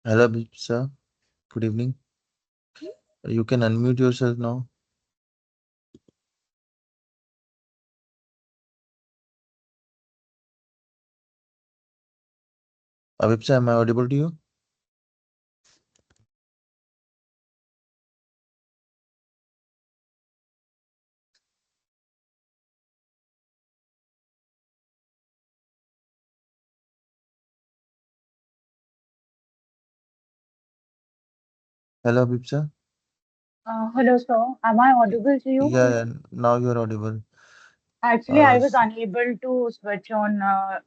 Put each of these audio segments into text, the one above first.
Hello, sir. Good evening. You can unmute yourself now. Abhipsa, am I audible to you? Hello, Abhipsa. Hello, sir. Am I audible to you? Yeah, now you're audible. Actually, I was unable to switch on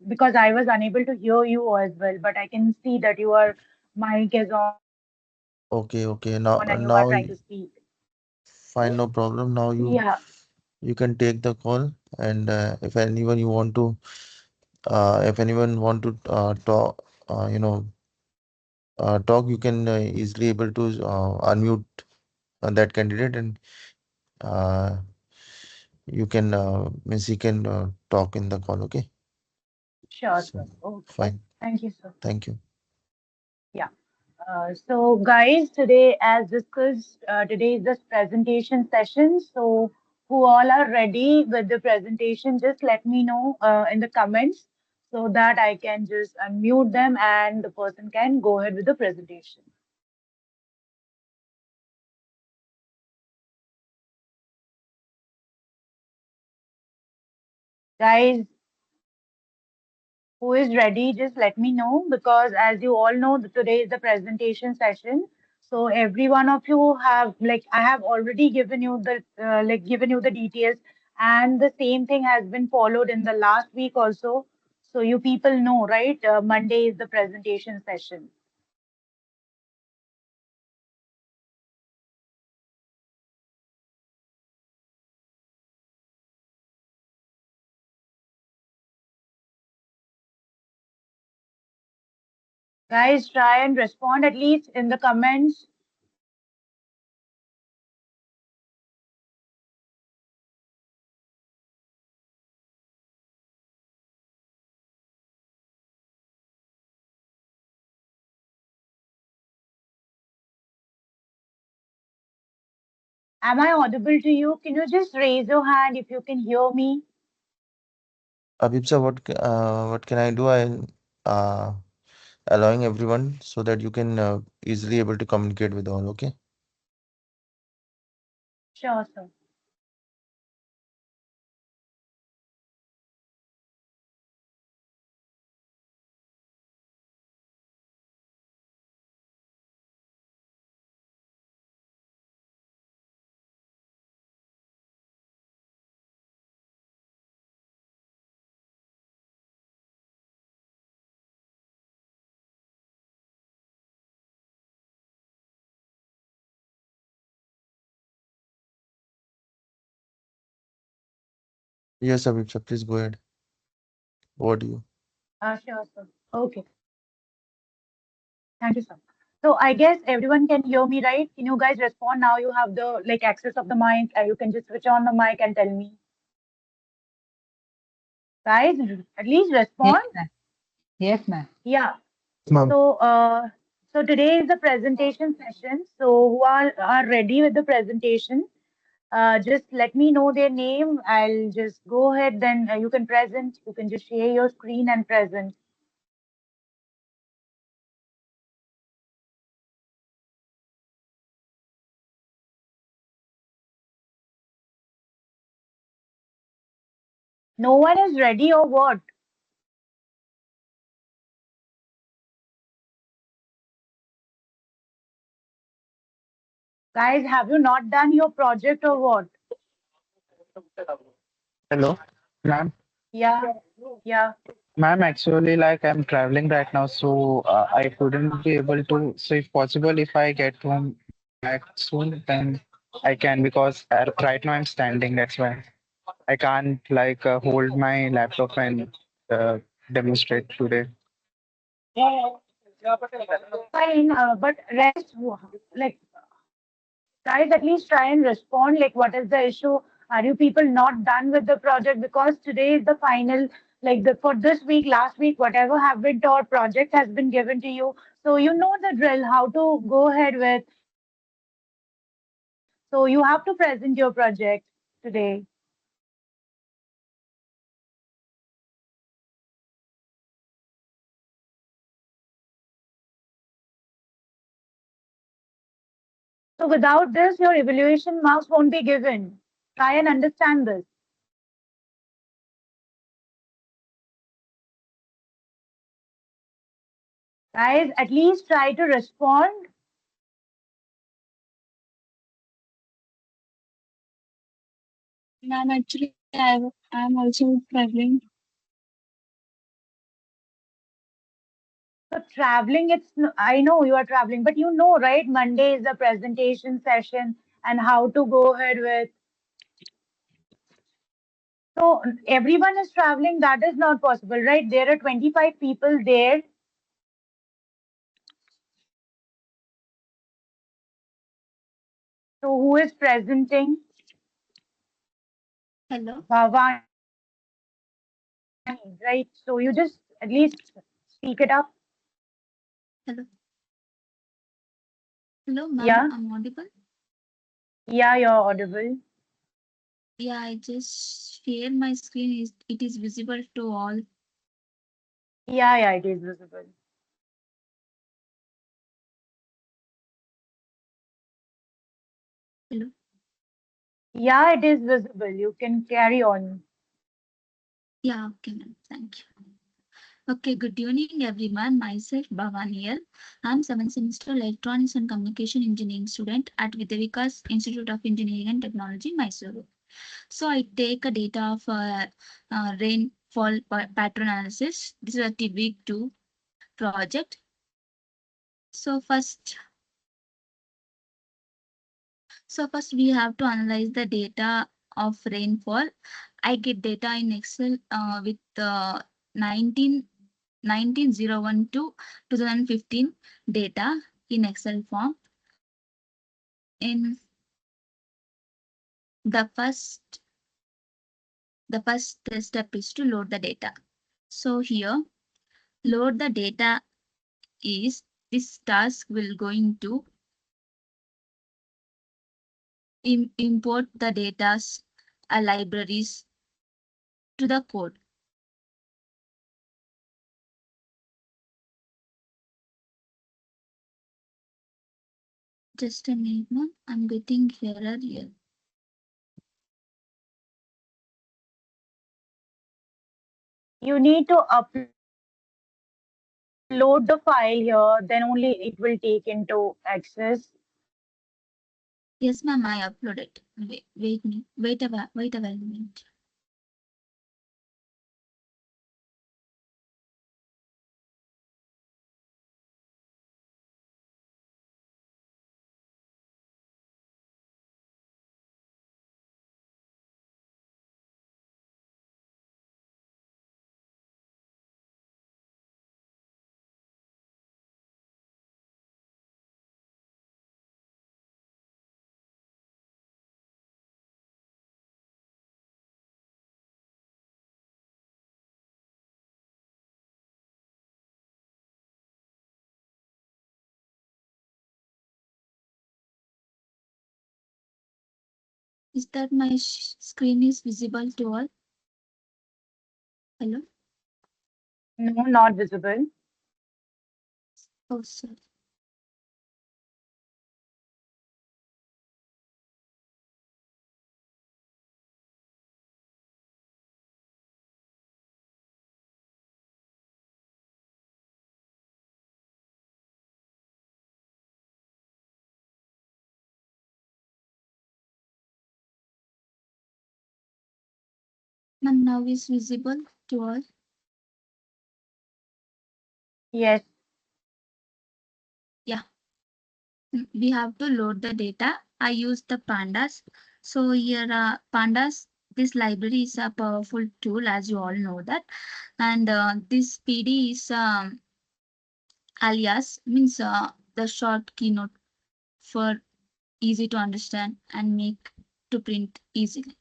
because I was unable to hear you as well. But I can see that your mic is on and you are trying to speak. Okay. Now fine, no problem. Now Yeah. you can take the call, and if anyone want to talk, talk, you can easily able to unmute that candidate, and uh, you can means he can talk in the call. Okay. Sure, So sir. Okay. fine. Thank you, sir. Thank you. Yeah. So, guys, today, as discussed, today is this presentation session. So, who all are ready with the presentation, just let me know in the comments so that I can just unmute them and the person can go ahead with the presentation. Guys, who is ready, just let me know because as you all know, today is the presentation session. So every one of you have like I have already given you the given you the details, and the same thing has been followed in the last week also. So you people know, right? Monday is the presentation session. Guys, try and respond at least in the comments. Am I audible to you? Can you just raise your hand if you can hear me? Abhipsa, what can I do? I uh, allowing everyone so that you can easily able to communicate with all. Okay. Sure, sir. Yes, Abhipsa, please go ahead. What do you? Sure, sir. Okay. Thank you, sir. So I guess everyone can hear me, right? Can you guys respond now? You have the like access of the mic. You can just switch on the mic and tell me, guys. At least Yes, respond. ma'am. Yes, ma'am. Yeah. Ma'am. So so today is the presentation session. So who are ready with the presentation? Just let me know their name. I'll just go ahead. Then you can present. You can just share your screen and present. No one is ready or what? Guys, have you not done your project or what? Hello, ma'am. Yeah. Yeah. Ma'am, actually, like I'm traveling right now, so I couldn't be able to. So, if possible, if I get home back soon, then I can because right now I'm standing. That's why I can't like hold my laptop and uh, demonstrate today. Fine, but rest, like, guys, at least try and respond. Like, what is the issue? Are you people not done with the project? Because today is the final, like, the for this week, last week, whatever have been taught, project has been given to you. So you know the drill, how to go ahead with. So you have to present your project today. So without this, your evaluation marks won't be given. Try and understand this. Guys, at least try to respond. Ma'am, actually, I'm also traveling. So traveling, I know you are traveling, but you know, right? Monday is the presentation session and how to go ahead with. So everyone is traveling. That is not possible, right? There are 25 people there. So who is presenting? Hello, Bhavani, right? So you just at least speak it up. hello, hello, ma'am. Yeah, I'm audible. yeah, you're audible. Yeah, I just share my screen. Is it is visible to all? Yeah, yeah, it is visible. Hello. Yeah, it is visible. You can carry on. Yeah, okay, ma'am. Thank you. Okay, good evening, everyone. Myself, Bhavani here. I'm seventh semester Electronics and Communication Engineering student at Vidyavikas Institute of Engineering and Technology, Mysuru. So I take a data of rainfall pattern analysis. This is a week 2 project. So first we have to analyze the data of rainfall. I get data in Excel with 19 19001 to 2015 data in Excel form. In the first the first step is to load the data. So here load the data is this task will going to import the data's libraries to the code. Just a minute, ma'am. I'm getting error here. You need to upload the file here, then only it will take into access. Yes, ma'am, I uploaded. Wait a minute. Is that my screen is visible to all? Hello? No, not visible. Oh, sorry. Ma'am, now is visible to all. Yes. Yeah. We have to load the data. I use the pandas. So here pandas, this library is a powerful tool as you all know that. And this PD is alias means the short keynote for easy to understand and make to print easily.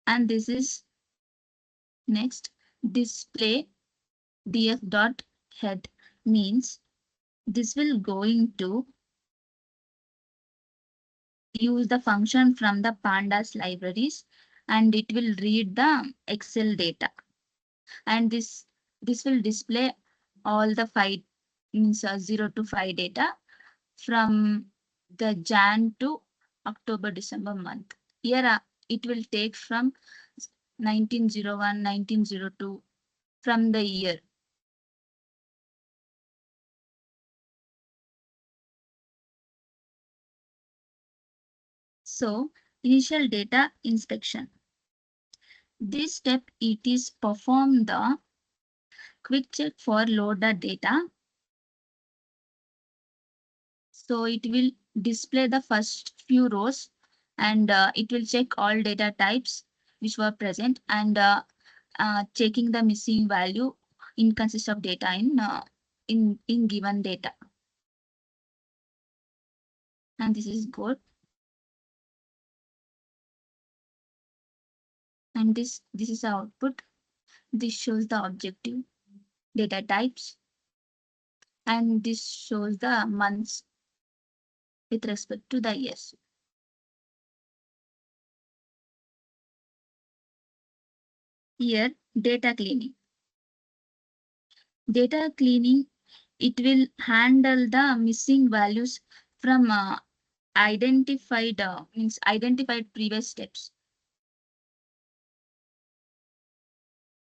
And this is next display. df dot head means this will going to use the function from the pandas libraries, and it will read the Excel data, and this will display all the 0 to 5 data from the Jan to October December month. Here it will take from 1901 1902 from the year. So initial data inspection. This step it is perform the quick check for loaded data. So it will display the first few rows, and it will check all data types which were present, and checking the missing value inconsist of data in given data. And this is good. And this is the output. This shows the objective data types, and this shows the months with respect to the years. Here, data cleaning. Data cleaning, it will handle the missing values from identified previous steps.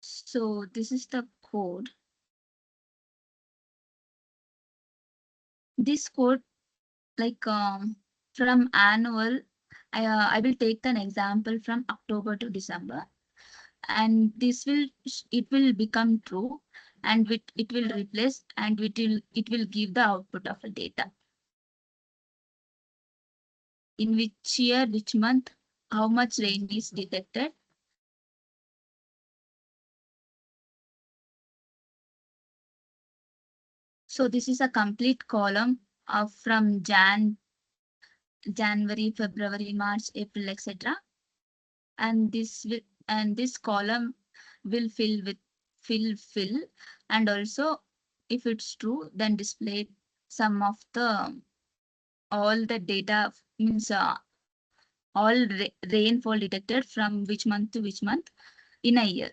So this is the code. This code, like from annual, I will take an example from October to December, and it will become true, and it will replace, and it will give the output of the data. In which year, which month, how much rain is detected. So this is a complete column of from January, February, March, April, etc. And this column will fill, and also if it's true, then display some of the all the data, means all rainfall detected from which month to which month in a year.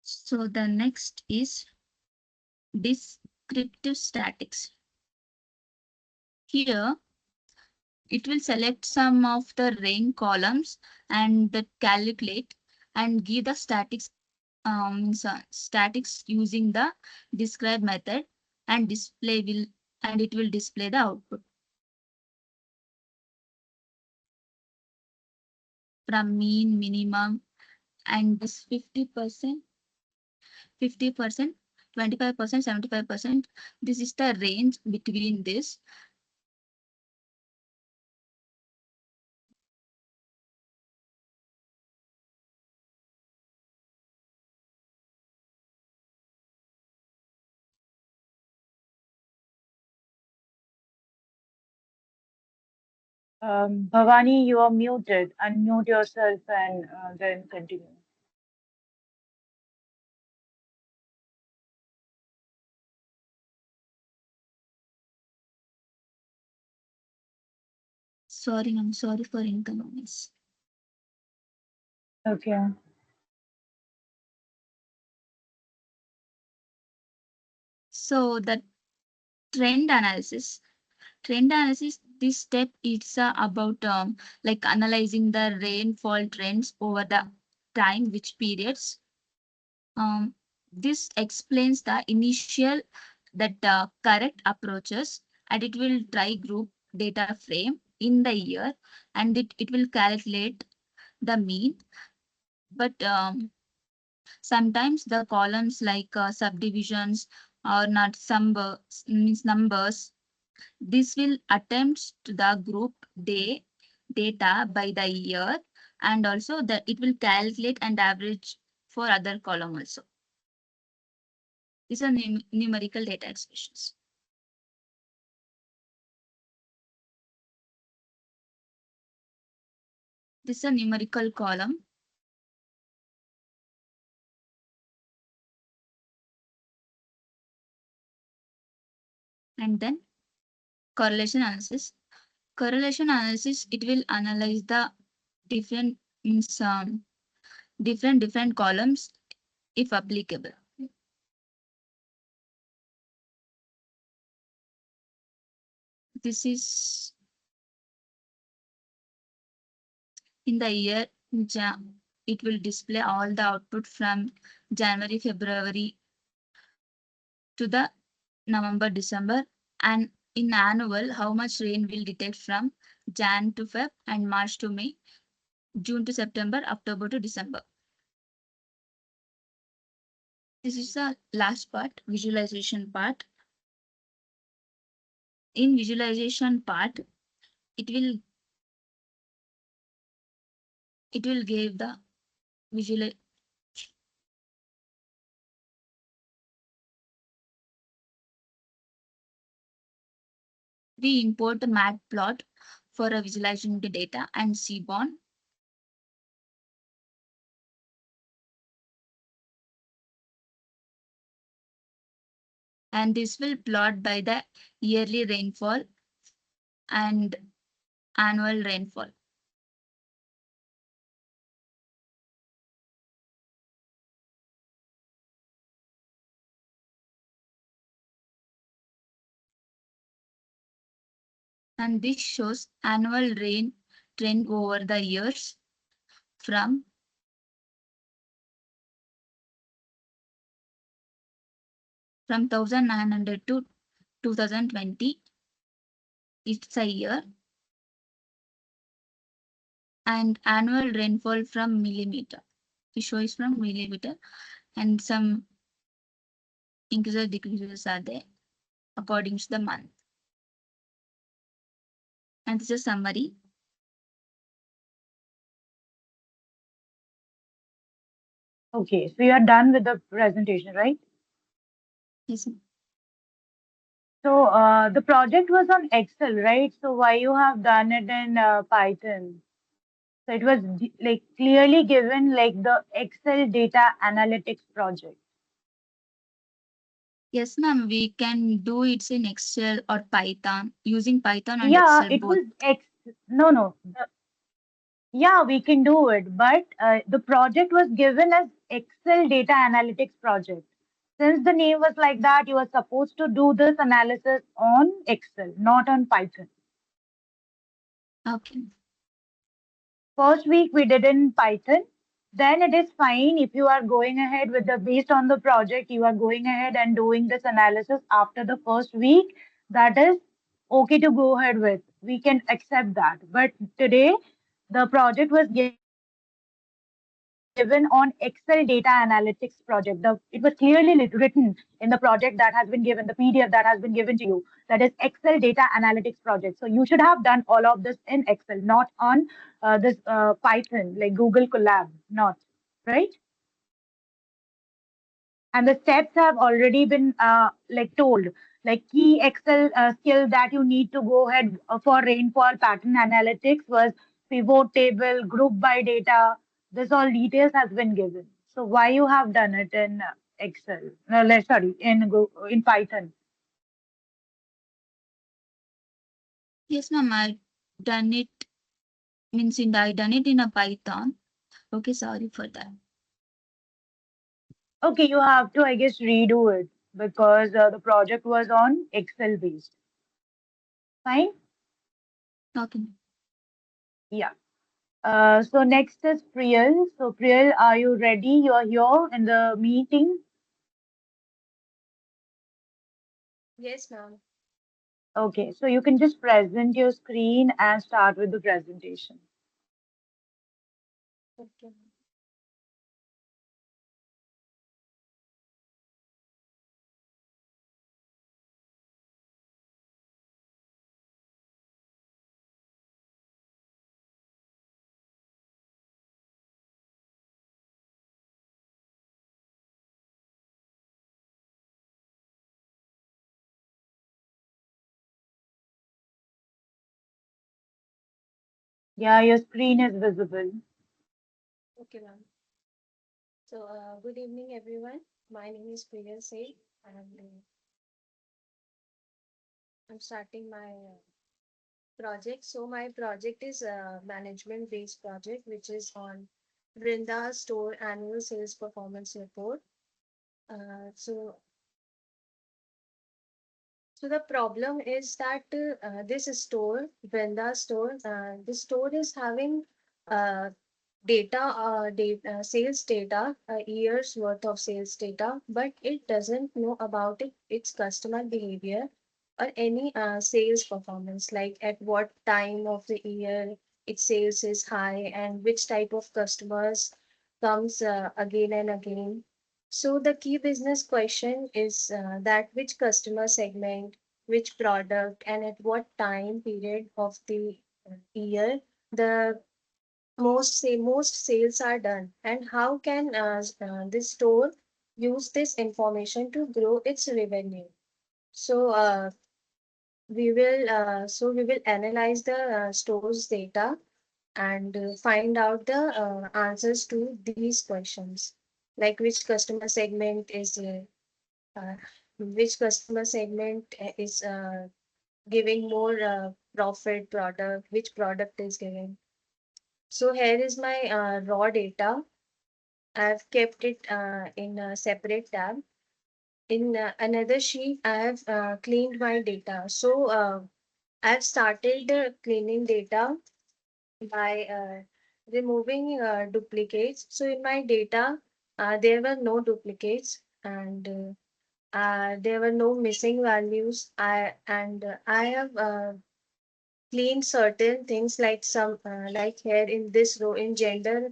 So the next is descriptive statics. Here it will select some of the rain columns and that calculate and give the statics using the describe method, and it will display the output from mean, minimum, and this 50%, 50%, 25%, 75%. This is the range between this. Bhavani, you are muted. Unmute yourself and then continue. Sorry, I'm sorry for inconvenience. Okay. So the trend analysis. Trend analysis, this step is about like analyzing the rainfall trends over the time, which periods. This explains the initial that correct approaches, and it will try group data frame in the year, and it will calculate the mean. But sometimes the columns like subdivisions or not some means numbers, this will attempt to the group day data by the year, and also that it will calculate and average for other column also. These are numerical data expressions. This is a numerical column. And then correlation analysis. Correlation analysis, it will analyze the different means different columns if applicable. This is in the year. It will display all the output from January, February to the November, December, and in annual, how much rain will detect from Jan to Feb and March to May, June to September, October to December. This is the last part, visualization part. In visualization part, it will give the visual. We import the matplot for a visualization data and Seaborn. And this will plot by the yearly rainfall and annual rainfall. And this shows annual rain trend over the years from 1900 to 2020. It's a year. And annual rainfall from millimeter. The show is from millimeter, and some increases decreases are there according to the month. And this is a summary. Okay, so you are done with the presentation, right? Yes. So the project was on Excel, right? So why you have done it in Python? So it was like clearly given like the Excel data analytics project. Yes, ma'am. We can do it in Excel or Python, using Python and Yeah, Excel it both. was no. Yeah, we can do it, but the project was given as Excel data analytics project. Since the name was like that, you were supposed to do this analysis on Excel, not on Python. Okay. First week we did in Python. Then it is fine if you are going ahead with the based on the project, you are going ahead and doing this analysis after the first week. That is okay to go ahead with. We can accept that. But today the project was given on Excel data analytics project. It was clearly written in the project that has been given, the PDF that has been given to you. That is Excel data analytics project. So you should have done all of this in Excel, not on this Python, like Google Colab, not right. And the steps have already been like told, like key Excel skill that you need to go ahead for rainfall pattern analytics was pivot table, group by data. This all details has been given. So why you have done it in Excel? No, sorry, in Python. Yes, ma'am. I done it. Means in I done it in a Python. Okay, sorry for that. Okay, you have to, I guess, redo it because the project was on Excel based. Fine. Okay. Yeah. So next is Priyal. So Priyal, are you ready? You're here in the meeting. Yes, ma'am. Okay, so you can just present your screen and start with the presentation. Okay. Yeah, your screen is visible. Okay, ma'am. So, good evening, everyone. My name is Priya Seth, and I'm starting my project. So, my project is a management-based project, which is on Brinda Store Annual Sales Performance Report. So, the problem is that this store, Brenda store, this store is having uh, sales data, a year's worth of sales data, but it doesn't know about its customer behavior or any sales performance, like at what time of the year its sales is high and which type of customers comes again and again. So the key business question is that which customer segment, which product, and at what time period of the year the most sales are done, and how can this store use this information to grow its revenue. So we will analyze the store's data and find out the answers to these questions, like uh, which customer segment is giving more profit product, which product is giving. So here is my raw data. I've kept it in a separate tab. In another sheet, I have cleaned my data. So I've started cleaning data by removing duplicates. So in my data, there were no duplicates, and there were no missing values. I have cleaned certain things, like like here in this row in gender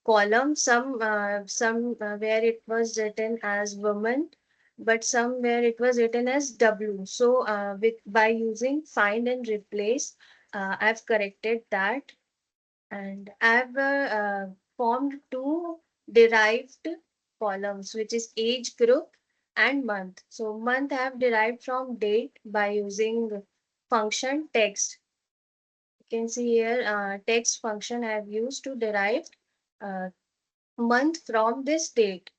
column, some where it was written as woman, but some where it was written as W. So with by using find and replace, I've corrected that, and I've formed two derived columns, which is age group and month. So month I have derived from date by using function text. You can see here text function I have used to derive uh, month from this date,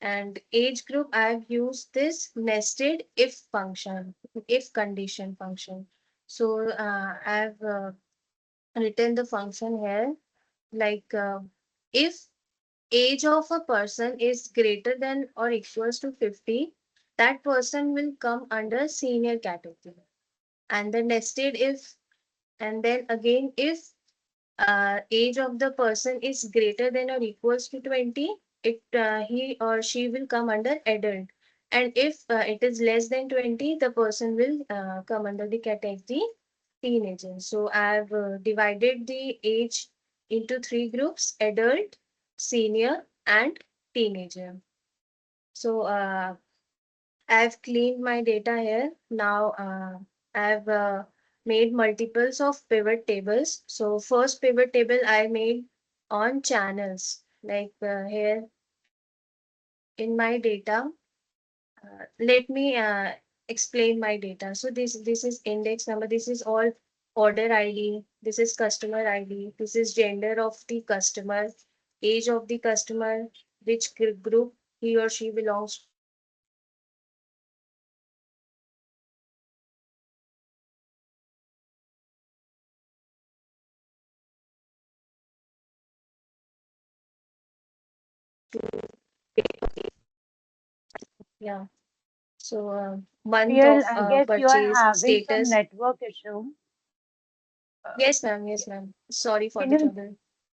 and age group I have used this nested if function, if condition function. So I've written the function here, like if age of a person is greater than or equals to 50, that person will come under senior category. And the nested if, and then again if age of the person is greater than or equals to 20, he or she will come under adult. And if it is less than 20, the person will come under the category teenager. So I've divided the age into three groups: adult, senior, and teenager. So I've cleaned my data here. Now I've made multiples of pivot tables. So first pivot table I made on channels, like here in my data. Let me explain my data. So this is index number. This is all order ID. This is customer ID. This is gender of the customer, age of the customer, which group he or she belongs to, and this is yeah. So month Priya, of I guess you are purchase having some status. network issue. Uh, Yes, ma'am. yeah. Yes, ma'am. Sorry for Can the you trouble.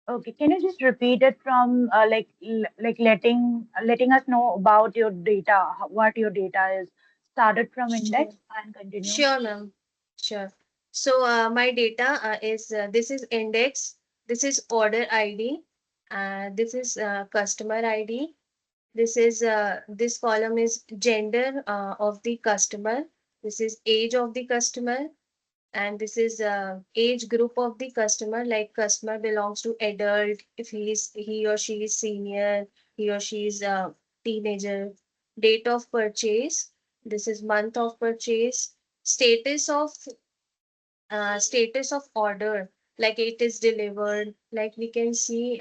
Okay, can you just repeat it from like letting us know about your data, what your data is, started from Sure. index and continue. Sure, ma'am. Sure. So my data is this is index, this is order ID, this is customer ID. This column is gender of the customer. This is age of the customer, and this is age group of the customer, like customer belongs to adult if he or she is senior, he or she is a teenager. Date of purchase, this is month of purchase. Status of order, like it is delivered. Like we can see,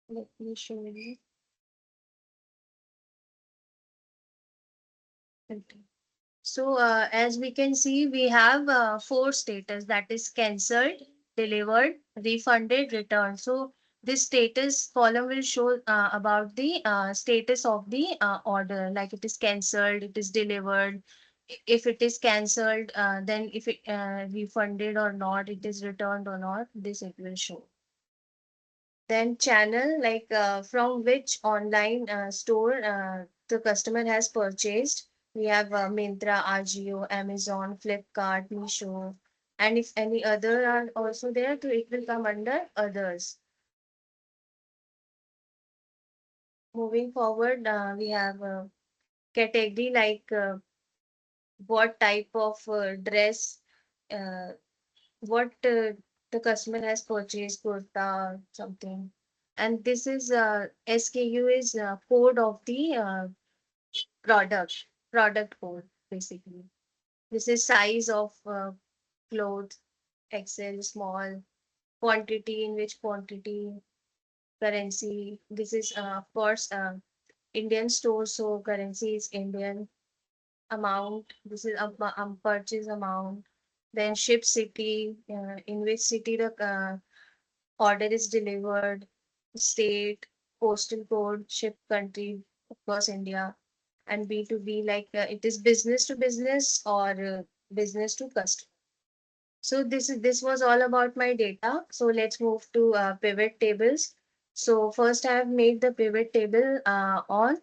let me show you. Okay. So as we can see, we have four status, that is cancelled, delivered, refunded, returned. So this status column will show about the status of the order, like it is cancelled, it is delivered. If it is cancelled, then if it refunded or not, it is returned or not, this it will show. Then channel, like from which online store the customer has purchased. We have Myntra, Ajio, Amazon, Flipkart, Meesho, and if any other are also there, so it will come under others. Moving forward, we have category like what type of dress, uh, what the customer has purchased, kurta, something. And this is SKU is code of the product code basically. This is size of clothes, XL, small, quantity, in which quantity, currency. This is of course Indian store, so currency is Indian. Amount, this is purchase amount. Then ship city, in which city the order is delivered, state, postal code, ship country, of course India, and B2B, like it is business to business or business to customer. So this was all about my data. So let's move to pivot tables. So first I have made the pivot table on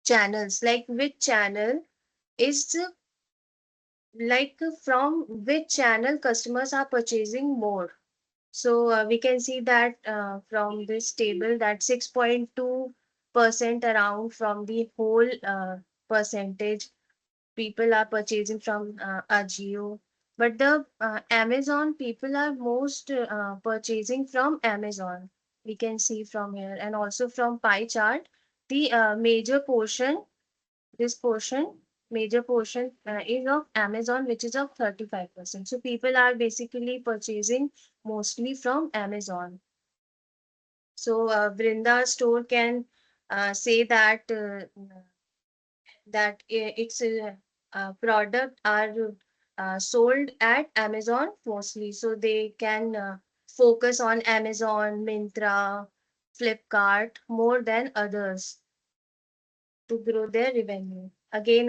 channels, like which channel is like from which channel customers are purchasing more. So we can see that from this table that 6.2% around from the whole percentage people are purchasing from Ajio. But the Amazon people are most purchasing from Amazon. We can see from here, and also from pie chart, the major portion, this portion, major portion is of Amazon, which is of 35%. So people are basically purchasing mostly from Amazon. So Vrinda store can say that its product are sold at Amazon mostly. So they can focus on Amazon, Myntra, Flipkart more than others to grow their revenue. Again,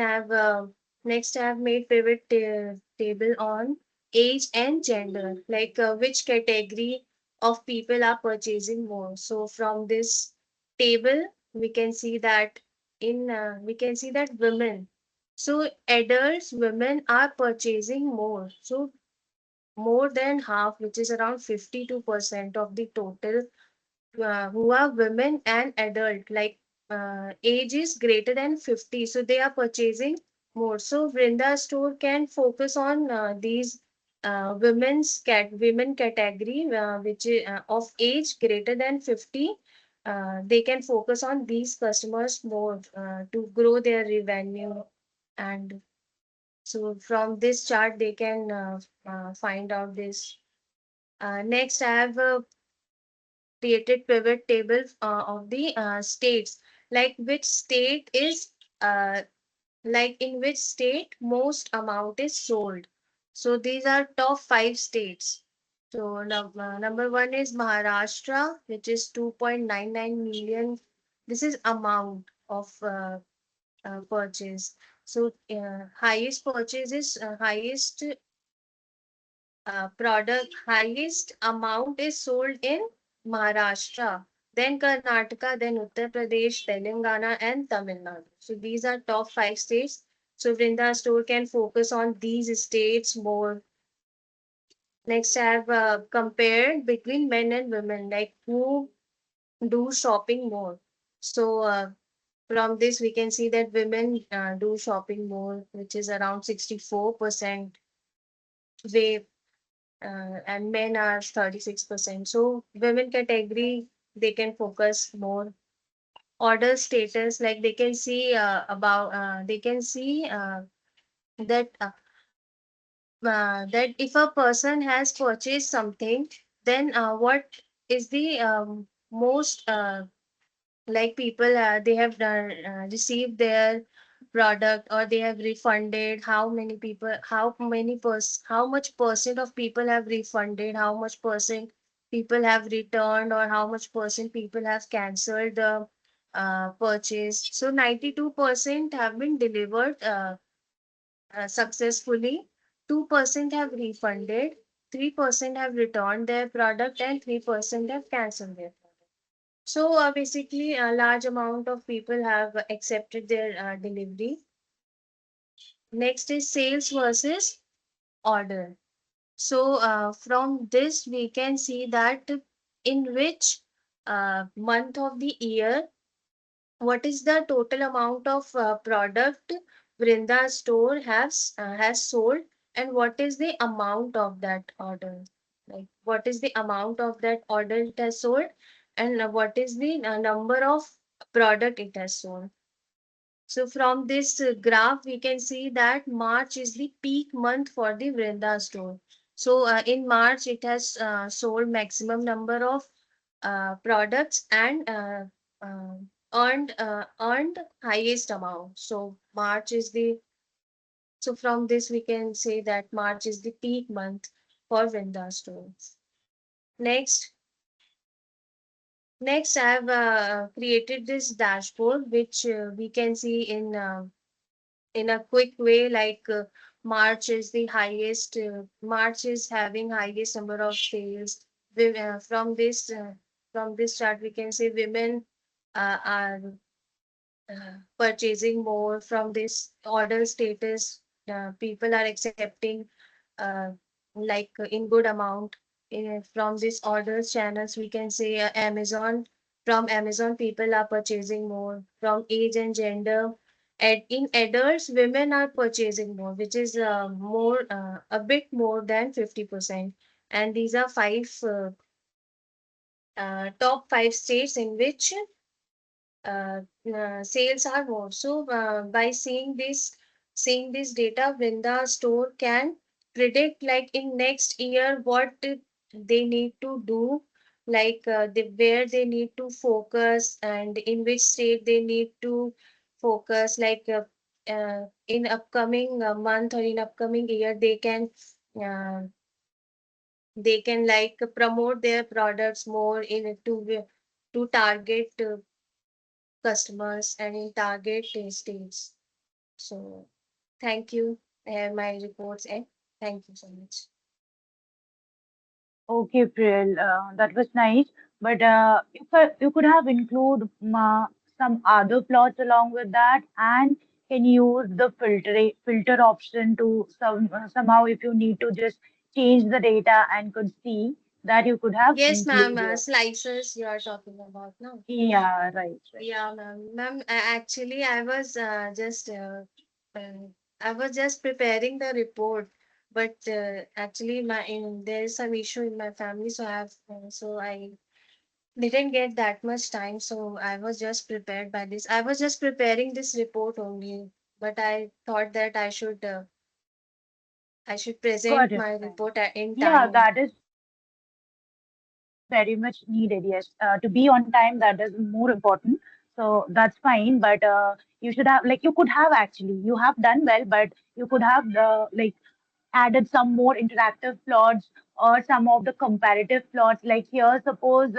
next I have made pivot table on age and gender, like which category of people are purchasing more. So from this table, we can see that women. So adults, women are purchasing more. So more than half, which is around 52% of the total who are women and adult, like age is greater than 50, so they are purchasing more. So Vrinda store can focus on these women category, which is of age greater than 50. They can focus on these customers more to grow their revenue. And so from this chart they can find out this. Next I have created pivot tables of the states, like which state is like in which state most amount is sold. So these are top 5 states. So number one is Maharashtra, which is 2.99 million. This is amount of purchase. So highest purchase is highest product, highest amount is sold in Maharashtra, then Karnataka, then Uttar Pradesh, Telangana, and Tamil Nadu. So these are top 5 states. So Vrinda store can focus on these states more. Next, I have compared between men and women, like who do shopping more. So from this, we can see that women do shopping more, which is around 64% way, and men are 36%. So women category, they can focus more. Order status, like they can see that that if a person has purchased something, then what is the most like people they have done, received their product or they have refunded, how many people, how much percent of people have refunded, how much percent people have returned, or how much percent people have cancelled the purchase. So 92% have been delivered successfully, 2% have refunded, 3% have returned their product, and 3% have cancelled their product. So basically, a large amount of people have accepted their delivery. Next is sales versus order. So from this, we can see that in which month of the year, what is the total amount of product Vrinda store has sold, and what is the amount of that order? Like what is the amount of that order it has sold, and what is the number of product it has sold. So from this graph, we can see that March is the peak month for the Vrinda store. So in March, it has sold maximum number of products and uh, earned highest amount. So March is the so from this we can say that March is the peak month for Vrinda stores. Next, next I have created this dashboard which we can see in a quick way, like March is the highest, March is having highest number of sales. From this chart we can say women are purchasing more. From this order status, people are accepting uh, like in good amount. From this orders channels we can say Amazon, from Amazon people are purchasing more. From age and gender, in adults women are purchasing more, which is more a bit more than 50%. And these are top five states in which uh, sales are more. So by seeing this data, Vrinda store can predict like in next year what they need to do, like where they need to focus and in which state they need to focus. Like in upcoming month or in upcoming year, uh, they can like promote their products more in to target customers and in target states. So thank you. I have my reports and thank you so much. Okay, Priyal, that was nice. But you could have include some other plots along with that, and can use the filter option to somehow if you need to just change the data and could see that you could have Yes, ma'am. include here. Slices you are talking about now. Yeah, right, right. Yeah, ma'am. Ma'am, actually, uh, I was just preparing the report, but actually, there is some issue in my family, so I didn't get that much time, so I was just prepared by this. I was just preparing this report only, but I thought that I should Got present it, my fine. report in Yeah, time. that is very much needed. Yes, to be on time, that is more important. So that's fine. But you should have, like, you could have actually, you have done well, but you could have added some more interactive plots or some of the comparative plots. Like here, suppose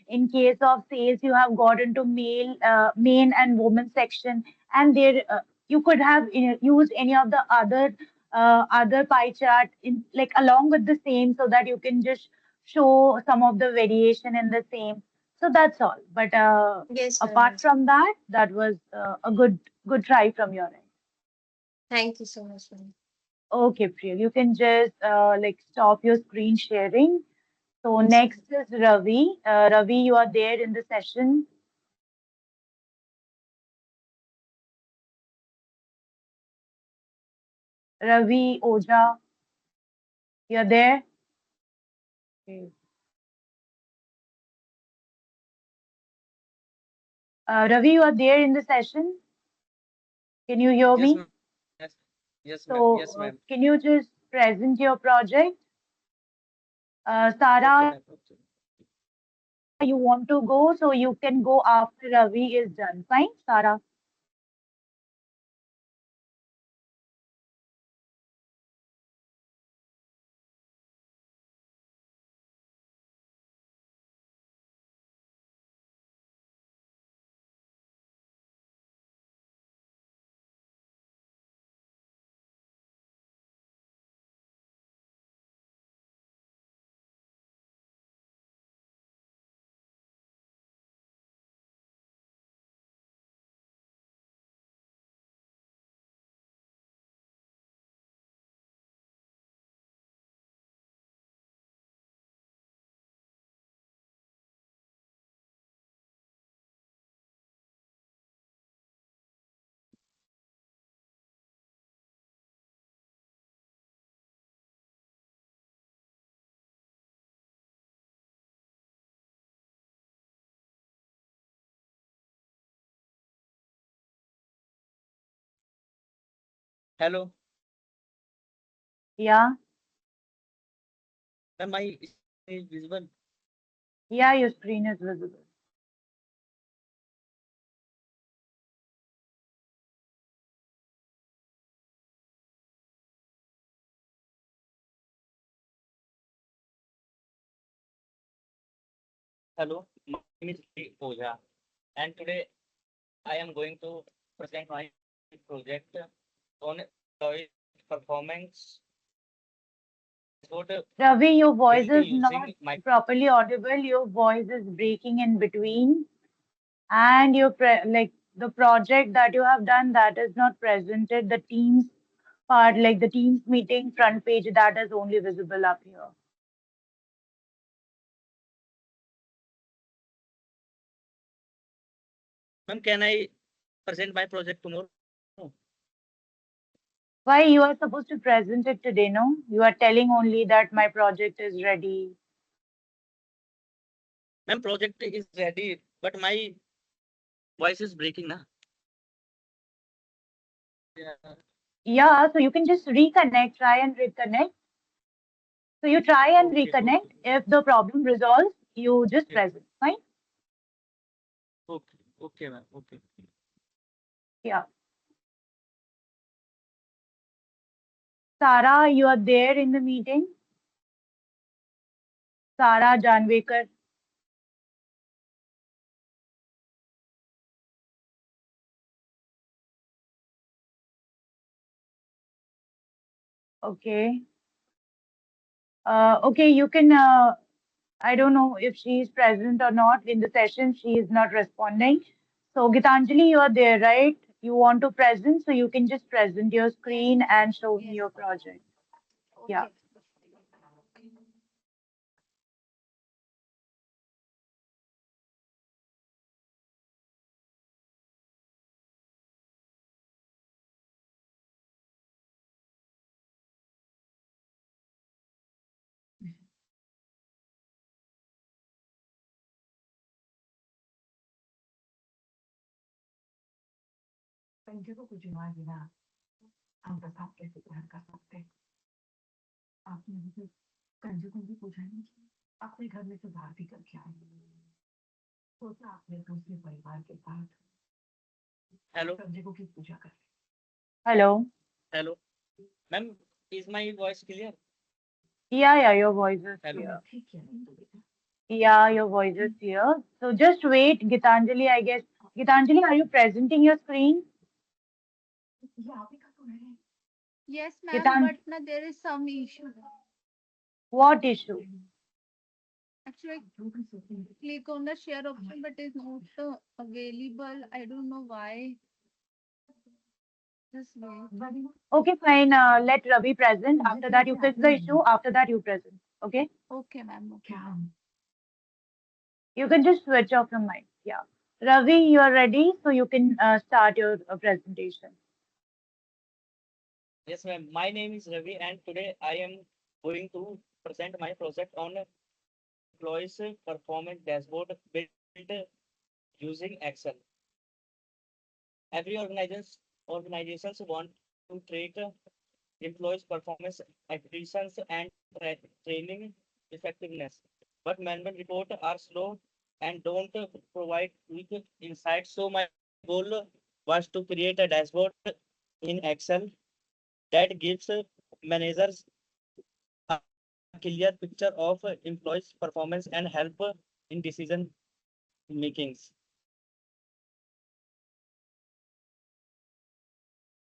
in case of sales, you have got into main and women section, and there you could have used any of the other pie chart in like along with the same, so that you can just show some of the variation in the same. So that's all. But Yes, ma'am. apart Yes, from that, that was a good try from your end. thank you so much, ma'am. Okay, Priya, you can just like stop your screen sharing. So Yes, next ma'am. is Ravi. Ravi, you are there in the session. Ravi Oja, you're there. Okay. Ravi, you are there in the session. Can you hear Yes, me? ma'am. Yes, yes, ma'am. So Yes, ma'am. can you just present your project. Sarah, Okay, ma'am. Okay. you want to go, so you can go after Ravi is done. Fine, Sarah. Hello, Yeah, ma'am. My screen is visible. yeah, your screen is visible. Hello, my name is Pooja, and today I am going to present my project on employee performance dashboard Ravi, your voice built is not using my. properly audible. Your voice is breaking in between, and like the project that you have done that is not presented. The Teams part, like the Teams meeting front page, that is only visible up here. Ma'am, can I present my project tomorrow? Why you are supposed to present it today, no? You are telling only that my project is ready. Ma'am, project is ready, but my voice is breaking, na? Yeah. Yeah, so you can just reconnect, try and reconnect. So you try and Okay, reconnect. okay, If the problem resolves, you just okay, present. Fine? okay, okay, ma'am. Okay. Yeah. Sarah, you are there in the meeting? Sarah Janvekar. Okay. Okay, you can, I don't know if she is present or not in the session. She is not responding. So, Gitanjali, you are there, right? You want to present, so you can just present your Yes, screen ma'am. and show me Yes, your ma'am. project. Yeah. Okay. Sanjay को कुछ हुआ बिना हम बता कैसे प्यार कर सकते हैं। आपने मुझे संजय को भी पूछा नहीं कि अपने घर में सुधार भी करके आए। सोचा आपने दूसरे परिवार के साथ Hello, संजय को की पूजा कर। Hello. hello. Ma'am, is my voice clear? Yeah, your voice is Hello. तुमने clear. ठीक किया नहीं तो बेटा। Yeah, your voice is clear. So just wait, Gitanjali, I guess. Gitanjali, are you presenting your screen? ये आप ही का तो है। Yes, ma'am. Gitan, But now there is some issue. what issue? Actually, I जो भी सोचेंगे click on the share option, but it's not available. I don't know why. Just wait. Ravi Okay, fine. Let Ravi present. Sanjay After that, you कैसे fix आते the हैं issue. After that, you present. Okay? Okay, ma'am. Okay. क्या हम You can just switch off your mic. Yeah. Ravi, you are ready, so you can start your presentation. Yes, ma'am. My name is Ravi, and today I am going to present my project on employees performance dashboard built using Excel. Every organizations want to track employees' performance, acquisitions, and training effectiveness. But management reports are slow and don't provide quick insights. So my goal was to create a dashboard in Excel that gives managers a clear picture of employees' performance and help in decision makings.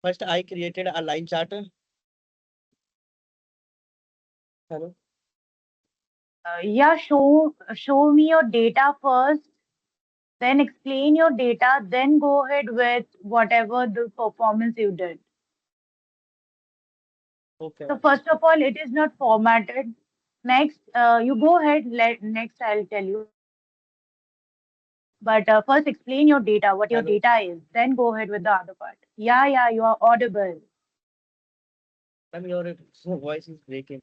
First, I created a line chart. Hello. Yeah, show me your data first, then explain your data, then go ahead with whatever the performance you did. Okay. So first of all, it is not formatted. Next, you go ahead. Next, I'll tell you. But first, explain your data, what your Hello. data is. Then go ahead with the other part. Yeah, yeah, you are audible. Ma'am, your voice is breaking.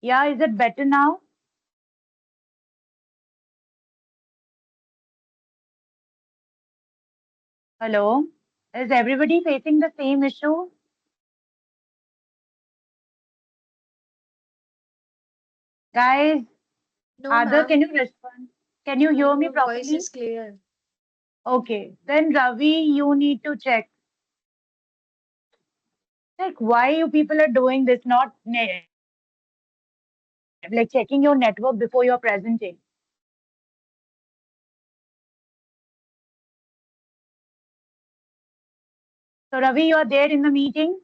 Yeah, is it better now? Hello? Is everybody facing the same issue? Guys, No, Other, can ma'am. you respond? Can you No, hear me your voice properly? is clear. Okay, then Ravi, you need to check. Like, why you people are doing this, not like checking your network before you're presenting. So, Ravi, you are there in the meeting.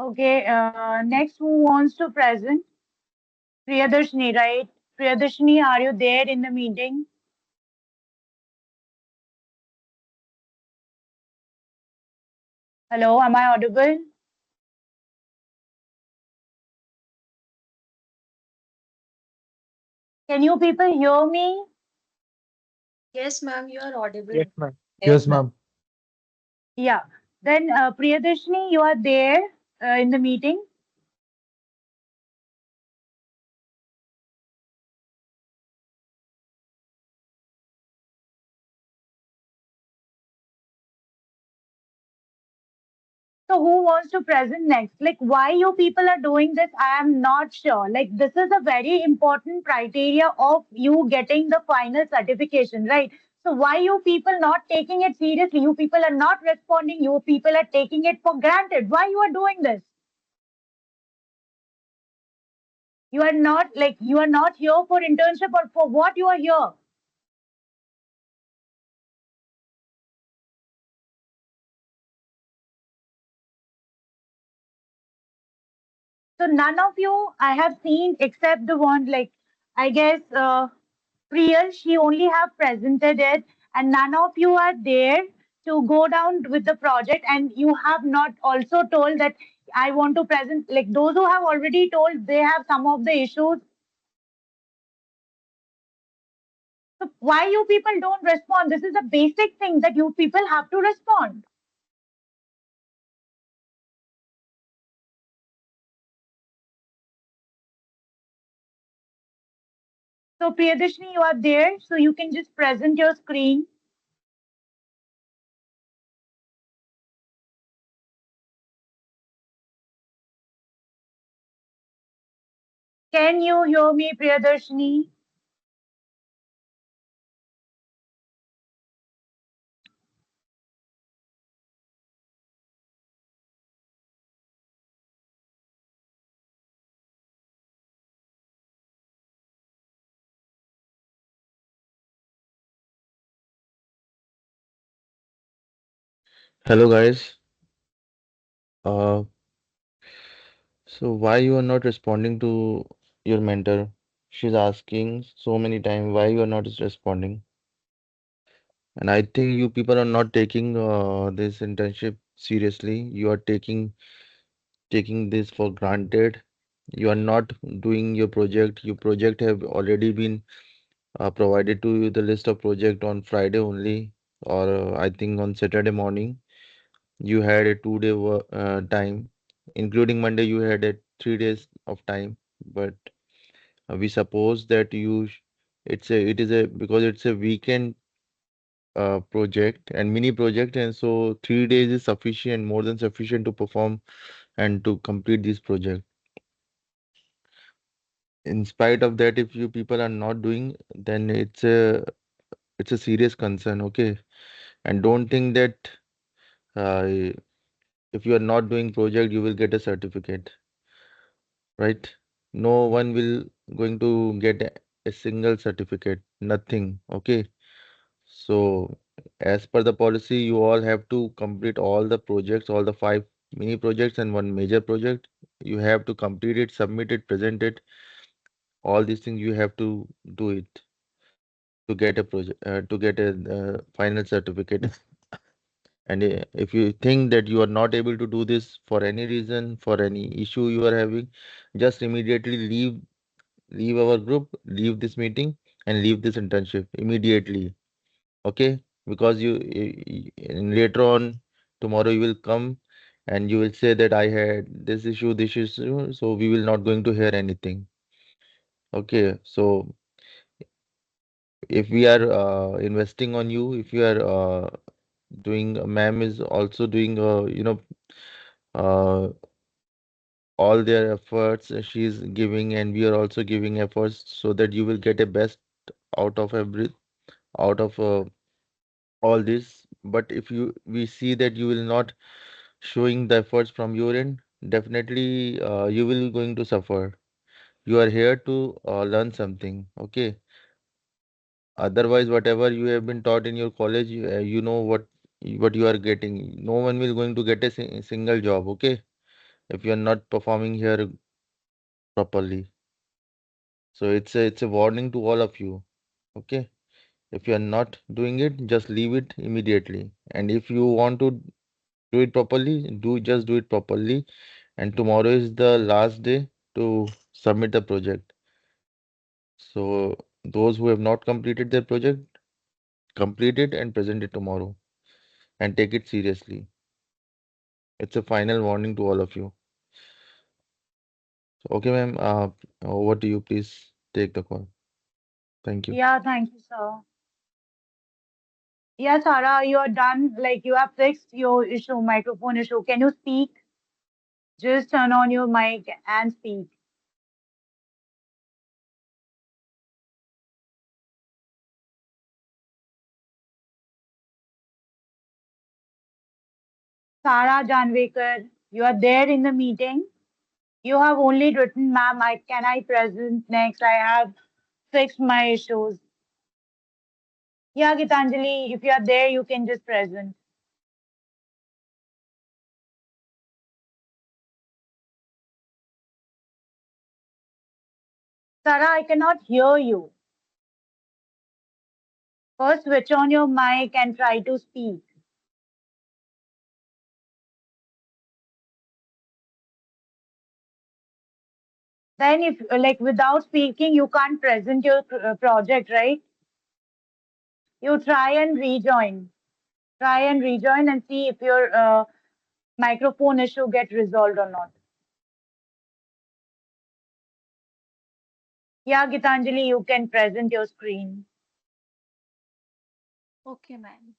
Okay, next, who wants to present? Priyadarshini, right? Priyadarshini, are you there in the meeting? Hello, am I audible? Can you people hear me? Yes, ma'am, you are Yes, audible. ma'am. Yes, ma'am. Yeah. Then, Priyadarshini, you are there in the meeting. So who wants to present next? Like why you people are doing this, I am not sure. Like this is a very important criteria of you getting the final certification, right? So why you people not taking it seriously? You people are not responding. You people are taking it for granted. Why you are doing this? You are not like you are not here for internship or for what you are here. So none of you I have seen except the one like I guess Priyal, she only have presented it, and none of you are there to go down with the project, and you have not also told that I want to present. Like those who have already told, they have some of the issues. So why you people don't respond? This is a basic thing that you people have to respond. So Priyadarshini, you are there, so you can just present your screen. Can you hear me, Priyadarshini? Hello, guys. Uh, so why you are not responding to your mentor? She's asking so many times why you are not responding. And I think you people are not taking this internship seriously. You are taking this for granted. You are not doing your project. Your project have already been provided to you the list of project on Friday only, or I think on Saturday morning. You had a 2 day time, including Monday. You had it. 3 days of time, but we suppose that it is a because it's a weekend project and mini project, and so 3 days is sufficient, more than sufficient to perform and to complete this project. In spite of that, if you people are not doing, then it's a serious concern, okay? And don't think that uh, if you are not doing project, you will get a certificate, right? No one will going to get a single certificate, nothing, okay? So, as per the policy, you all have to complete all the projects, all the five mini projects and one major project. You have to complete it, submit it, present it. All these things you have to do it to get a project, to get a final certificate. And if you think that you are not able to do this for any reason, for any issue you are having, just immediately leave our group, leave this meeting, and leave this internship immediately. Okay, because and later on tomorrow you will come and you will say that I had this issue, so we will not going to hear anything. Okay, so if we are investing on you, if you are doing, ma'am is also doing uh, all their efforts, she is giving, and we are also giving efforts so that you will get a best out of out of all this. But if we see that you will not showing the efforts from your end, definitely you will going to suffer. You are here to learn something, okay? Otherwise, whatever you have been taught in your college, you know what you are getting. No one will going to get a single job, okay? If you are not performing here properly. So it's a warning to all of you, okay? If you are not doing it, just leave it immediately. And if you want to do it properly, just do it properly. And tomorrow is the last day to submit the project. So those who have not completed their project, complete it and present it tomorrow and take it seriously. It's a final warning to all of you. So, okay, ma'am, over to you. Please take the call. Thank you. Yeah, thank you, sir. Yeah, Sarah, you are done. Like you have fixed your issue, microphone issue. Can you speak? Just turn on your mic and speak. Sarah Janvekar, you are there in the meeting. You have only written, ma'am, can I present next? I have fixed my issues. Yeah, Gitanjali, if you are there, you can just present. Sarah, I cannot hear you. First, switch on your mic and try to speak. Then, if like without speaking, you can't present your project, right? You try and rejoin. Try and rejoin and see if your microphone issue get resolved or not. Yeah, Gitanjali, you can present your screen. Okay, ma'am.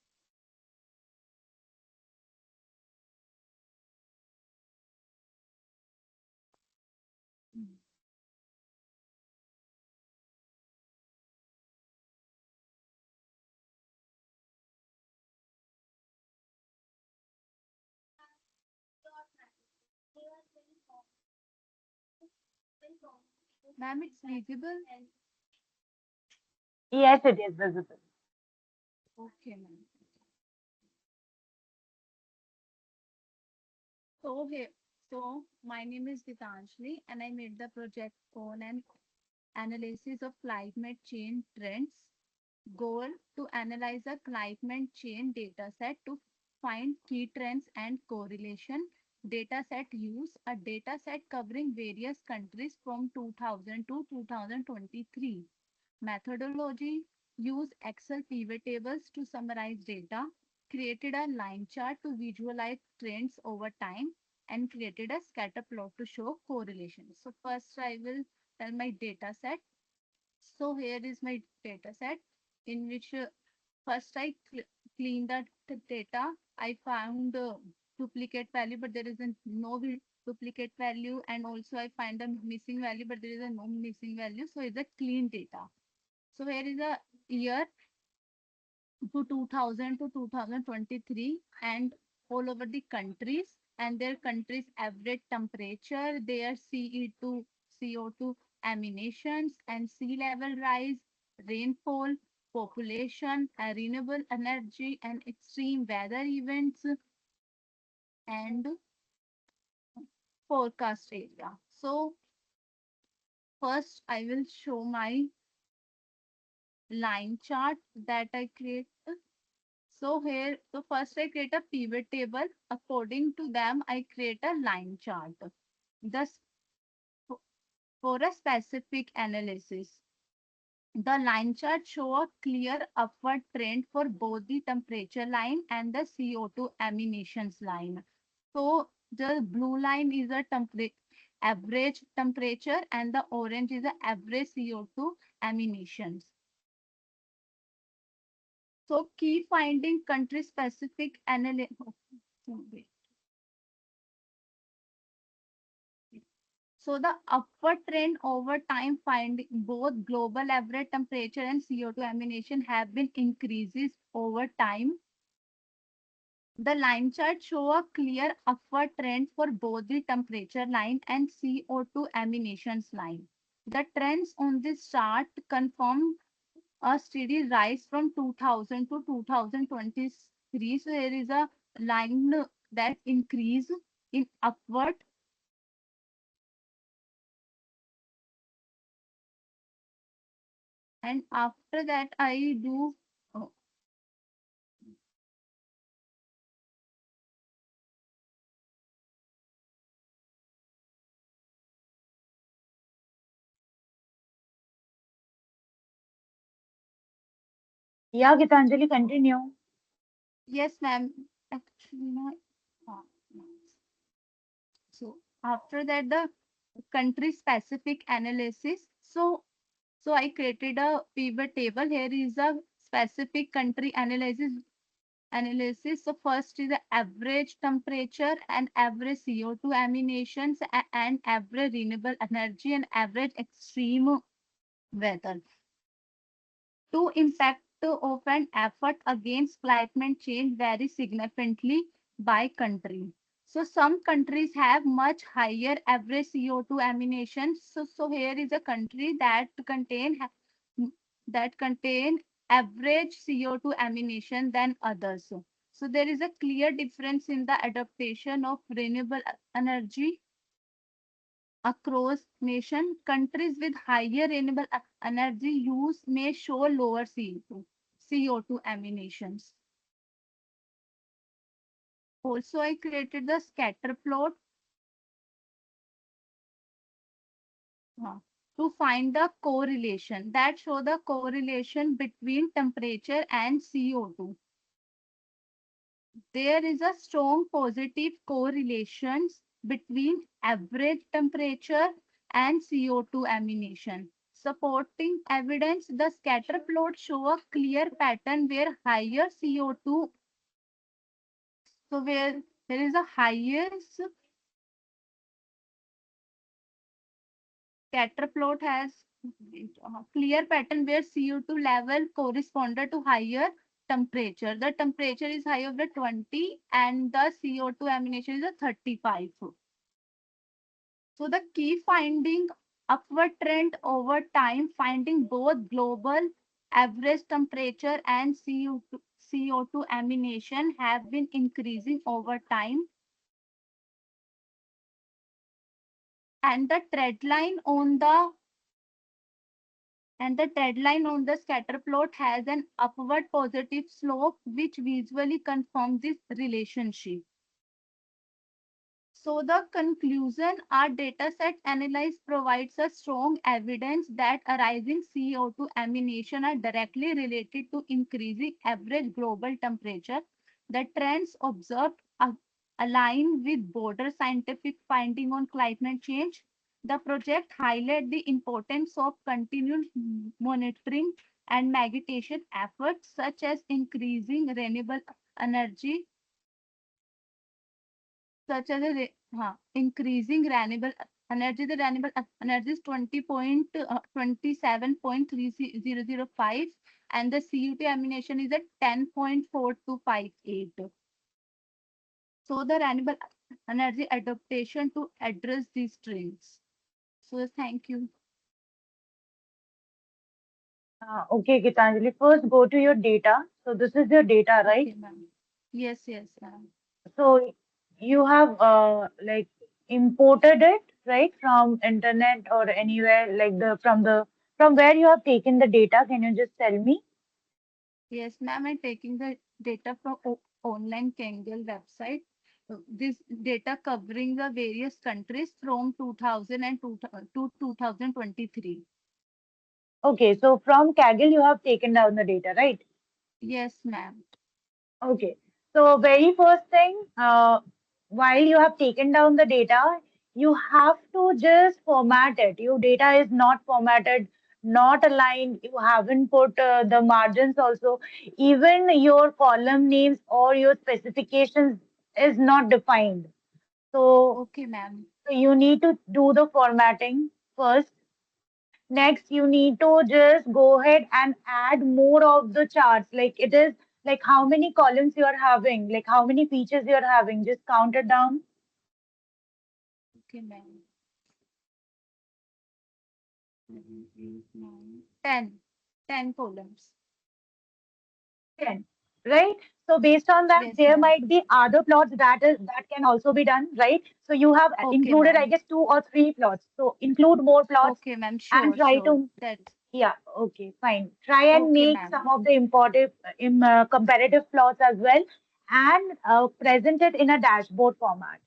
Ma'am, it's visible. Yes, it is visible. Okay, ma'am. So, here, so my name is Gitanjali, and I made the project on an analysis of climate change trends. Goal to analyze a climate change dataset to find key trends and correlation. Dataset use a dataset covering various countries from 2000 to 2023. Methodology use Excel pivot tables to summarize data, created a line chart to visualize trends over time, and created a scatter plot to show correlation. So first I will tell my data set. So here is my data set in which first I clean that data. I found duplicate value, but there is a no duplicate value, and also I find a missing value, but there is a no missing value. So it's a clean data. So here is a year to 2000 to 2023 and all over the countries and their countries average temperature, their Ce2 CO2 emanations and sea level rise, rainfall, population, renewable energy and extreme weather events and forecast area. So first I will show my line chart that I create. So here, so first I create a pivot table. According to them, I create a line chart. Thus, for a specific analysis, the line chart show a clear upward trend for both the temperature line and the CO2 emanations line. So the blue line is a average temperature and the orange is the average CO2 emanations. So key finding country specific analysis. So the upward trend over time finding both global average temperature and CO2 emission have been increases over time. The line chart show a clear upward trend for both the temperature line and CO2 emanations line. The trends on this chart confirm a steady rise from 2000 to 2023. So there is a line that increase in upward. And after that, I do Yeah, Gitanjali, continue. yes, ma'am. Actually, no. uh, So after that, the country specific analysis. So I created a pivot table. Here is a specific country analysis. So first is the average temperature and average CO2 emanations and average renewable energy and average extreme weather. To impact of an effort against climate change vary significantly by country. So some countries have much higher average CO2 emissions. So here is a country that contain average CO2 emission than others. So there is a clear difference in the adaptation of renewable energy across nation. Countries with higher renewable energy use may show lower CO2 emissions. Also, I created the scatter plot uh, to find the correlation that show the correlation between temperature and CO2. There is a strong positive correlations between average temperature and CO2 emission. Supporting evidence, the scatter plot show a clear pattern where higher CO2, so where there is a highest scatter plot has a clear pattern where CO2 level corresponded to higher temperature. The temperature is high of the 20 and the CO2 emission is a 35. So the key finding upward trend over time, finding both global average temperature and CO2 emission have been increasing over time. And the trend line on the scatter plot has an upward positive slope which visually confirms this relationship. So the conclusion, our dataset analysis provides a strong evidence that arising CO2 emission are directly related to increasing average global temperature. The trends observed aligned with broader scientific finding on climate change. The project highlights the importance of continued monitoring and mitigation efforts such as energy increasing renewable energy. The renewable energy is 27.3005 and the CUT emission is at 10.4258. So the renewable energy adaptation to address these trends. So thank you. Okay, Gitanjali, first go to your data. So this is your data, right? Okay, ma'am. Yes, yes, ma'am. So you have like imported it, right, from internet or anywhere, like from where you have taken the data. Can you just tell me? Yes, ma'am. I'm taking the data from online Kangal website. This data covering the various countries from 2000 to 2023. Okay, so from Kaggle you have taken down the data, right? Yes, ma'am. Okay. So very first thing, while you have taken down the data, you have to just format it. Your data is not formatted, not aligned. You haven't put the margins also. Even your column names or your specifications is not defined. So, Okay, ma'am. so you need to do the formatting first. Next, you need to just go ahead and add more of the charts. Like it is like how many columns you are having, like how many features you are having. Just count it down. Okay, ma'am. 10. 10 columns. 10, right? So based on that, Yes, there ma'am. might be other plots that can also be done, right? So you have Okay, included, I ma'am. guess, 2 or 3 plots. So include more plots Okay, ma'am. and Sure, try sure. to, That's yeah, okay, fine. Try and okay, make some ma'am. of the important comparative plots as well and present it in a dashboard format.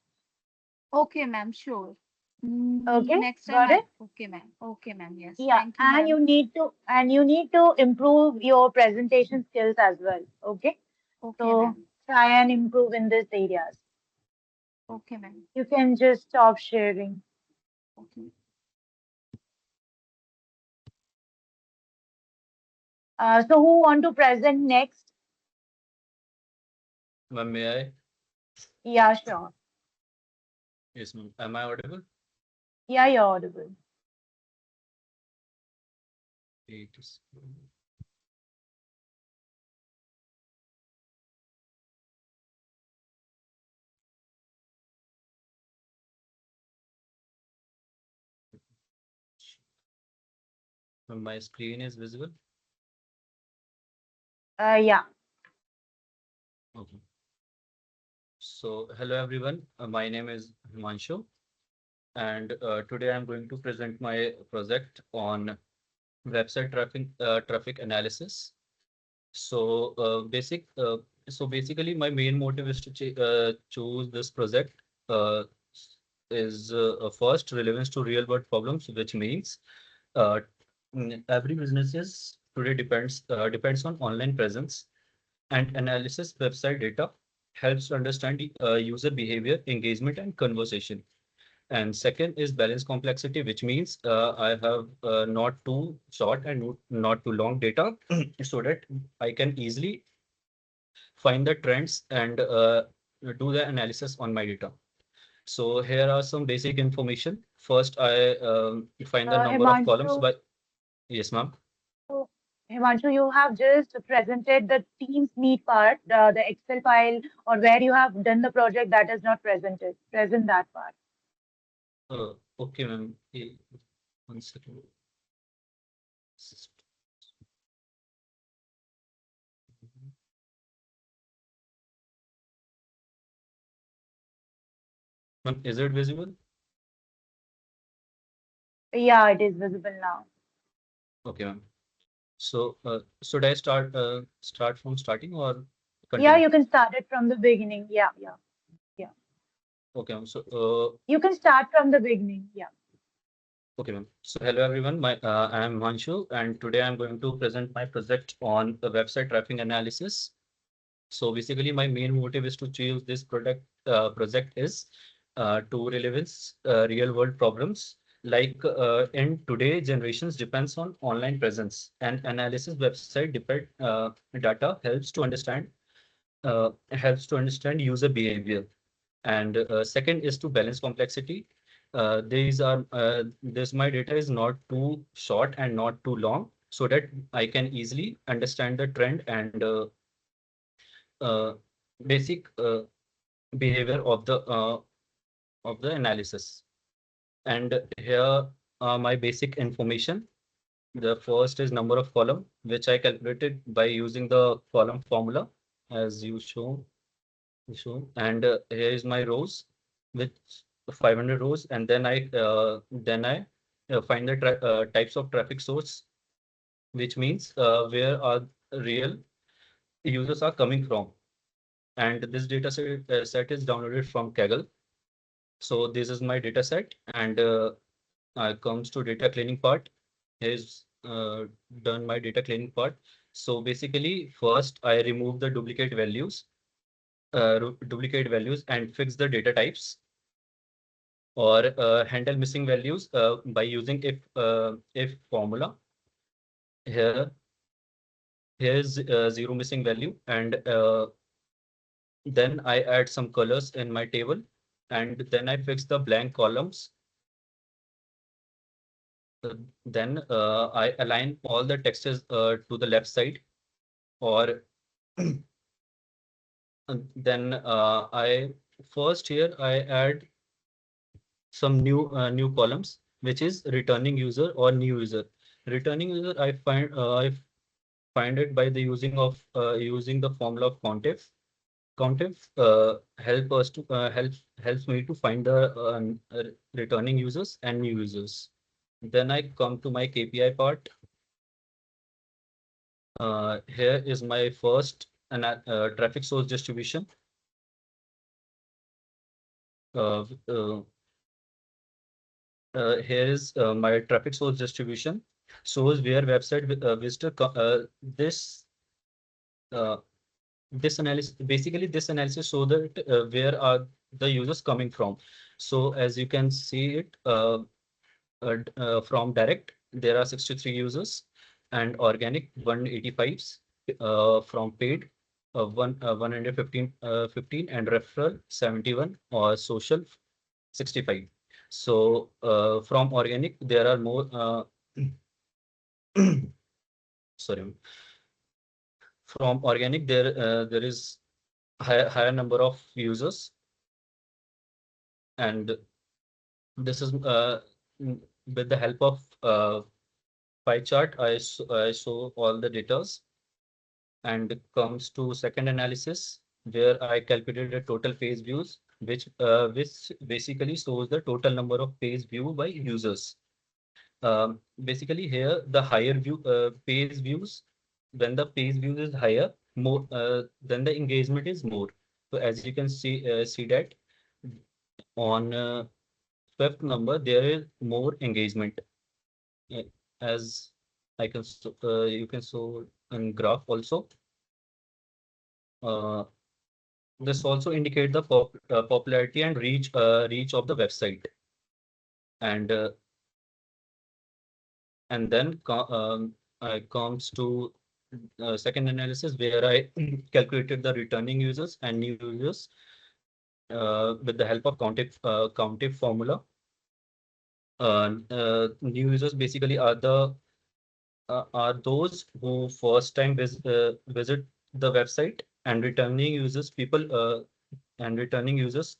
Okay, ma'am. Sure. Okay, Next time got it? okay, ma'am. Okay, ma'am. Yes. Yeah, Thank you, and ma'am. you need to improve your presentation skills as well. Okay, Okay, so ma'am. try and improve in these areas. Okay, ma'am. You can just stop sharing. Okay. So who want to present next? Ma'am, may I? Yeah, sure. Yes, ma'am. Am I audible? Yeah, you're audible. It is- My screen is visible. Yeah. Okay. So, hello everyone. My name is Himanshu, and today I'm going to present my project on website traffic analysis. So, basically, my main motive is to choose this project. Uh, is first relevance to real world problems, which means uh, every businesses today depends on online presence and analysis. Website data helps to understand the user behavior, engagement, and conversation. And second is balance complexity, which means I have not too short and not too long data so that I can easily find the trends and do the analysis on my data. So here are some basic information. First, I find the number of columns Himanshu, by, yes, ma'am. Himanshu, you have just presented the Teams Meet part, the Excel file, or where you have done the project that is not presented. Present that part. Okay, ma'am. 1 second. Ma'am, is it visible? Yeah, it is visible now. Okay, ma'am. So should I start from starting or Yeah, continue? you can start it from the beginning. Yeah, yeah, yeah. Okay, ma'am. So You can start from the beginning. Yeah. okay, ma'am. So hello everyone. I am Manshu, and today I'm going to present my project on the website traffic analysis. So basically, my main motive is to choose this project is to relevance real world problems. Like in today generations depends on online presence and analysis website depend data helps to understand user behavior. And second is to balance complexity. This my data is not too short and not too long, so that I can easily understand the trend and uh, basic behavior of the analysis. And here are my basic information. The first is number of column, which I calculated by using the column formula as shown. And here is my rows with 500 rows, and then I find the types of traffic source, which means where are real users are coming from. And this set is downloaded from Kaggle. So this is my data set, and comes to data cleaning part. Here's done my data cleaning part. So basically, first I remove the duplicate values and fix the data types, or handle missing values by using if formula. Here here's zero missing value, and then I add some colors in my table, and then I fix the blank columns. Then I align all the texts to the left side, or then I first here I add some new columns, which is returning user or new user. Returning user I find it by the using the formula of CONTIF. CONTIF helps me to find the returning users and new users. Then I come to my KPI part. Here is my first traffic source distribution. Uh, uh, Here is my traffic source distribution. Shows where website visitor uh, this analysis basically this analysis show that where are the users coming from. So as you can see it, from direct there are 63 users, and organic 185, from paid 115 and referral 71, or social 65. So from organic there are more sorry, from organic there is higher number of users. And this is with the help of pie chart, I show all the datas, and comes to second analysis, where I calculated the total page views, which basically shows the total number of page view by users. Basically here the higher page views, when the page views is higher, more then the engagement is more. So as you can see that on fifth number there is more engagement. uh, as you can show in graph also. Uh, this also indicate the popularity and reach of the website. And then comes to second analysis, where I calculated the returning users and new users with the help of countif formula. New users basically are those who first time visit the website, and returning users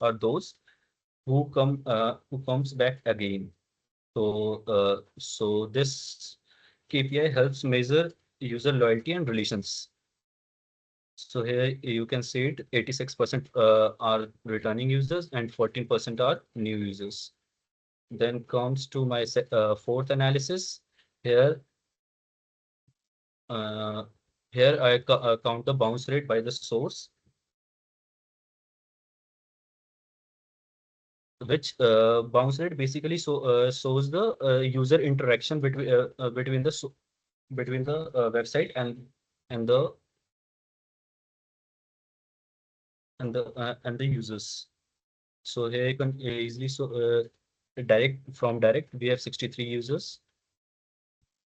are those who comes back again. So this KPI helps measure user loyalty and relations. So here you can see it, 86% are returning users and 14% are new users. Then comes to my fourth analysis. Here, uh, here I count the bounce rate by the source, which bounce rate basically shows the user interaction between the website and the and the users. So here you can easily direct we have 63 users,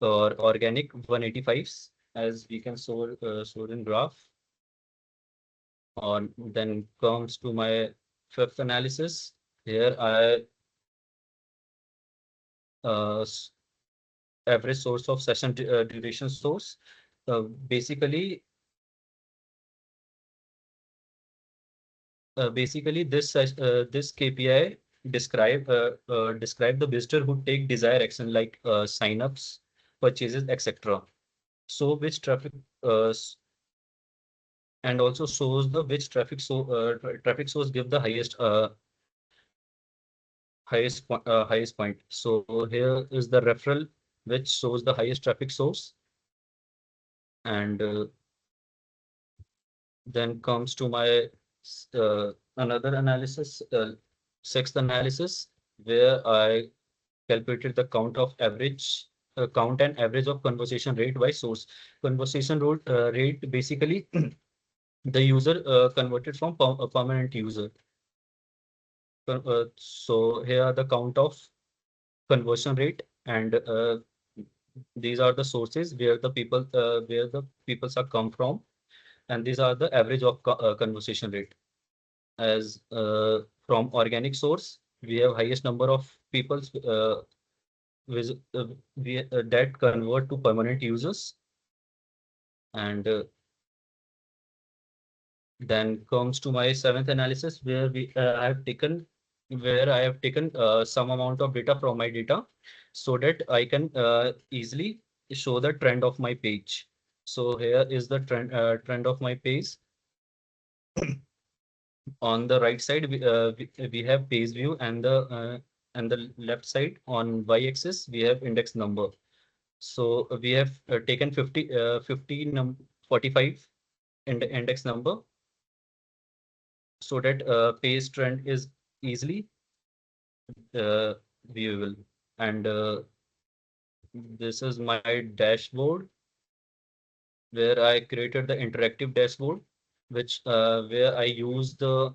or organic 185s, as we can sort in graph. On then comes to my fifth analysis. Here I s- average source of session duration source. Basically, this KPI describe the visitor who take desired action like signups, purchases, etc. So which traffic and also shows the which traffic source give the highest point. So here is the referral which shows the highest traffic source, and then comes to my another analysis, sixth analysis, where I calculated the count and average of conversation rate by source. Rate basically the user converted from a permanent user. So here are the count of conversion rate, and these are the sources where the peoples are come from, and these are the average of conversation rate. As from organic source, we have highest number of people that convert to permanent users, and then comes to my seventh analysis, where I have taken some amount of data from my data, so that I can easily show the trend of my page. So here is the trend of my page. On the right side, we have page view, and the left side on y-axis we have index number. So we have taken 45 index number, so that page trend is easily uh, viewable. And this is my dashboard, where I created the interactive dashboard, which where use the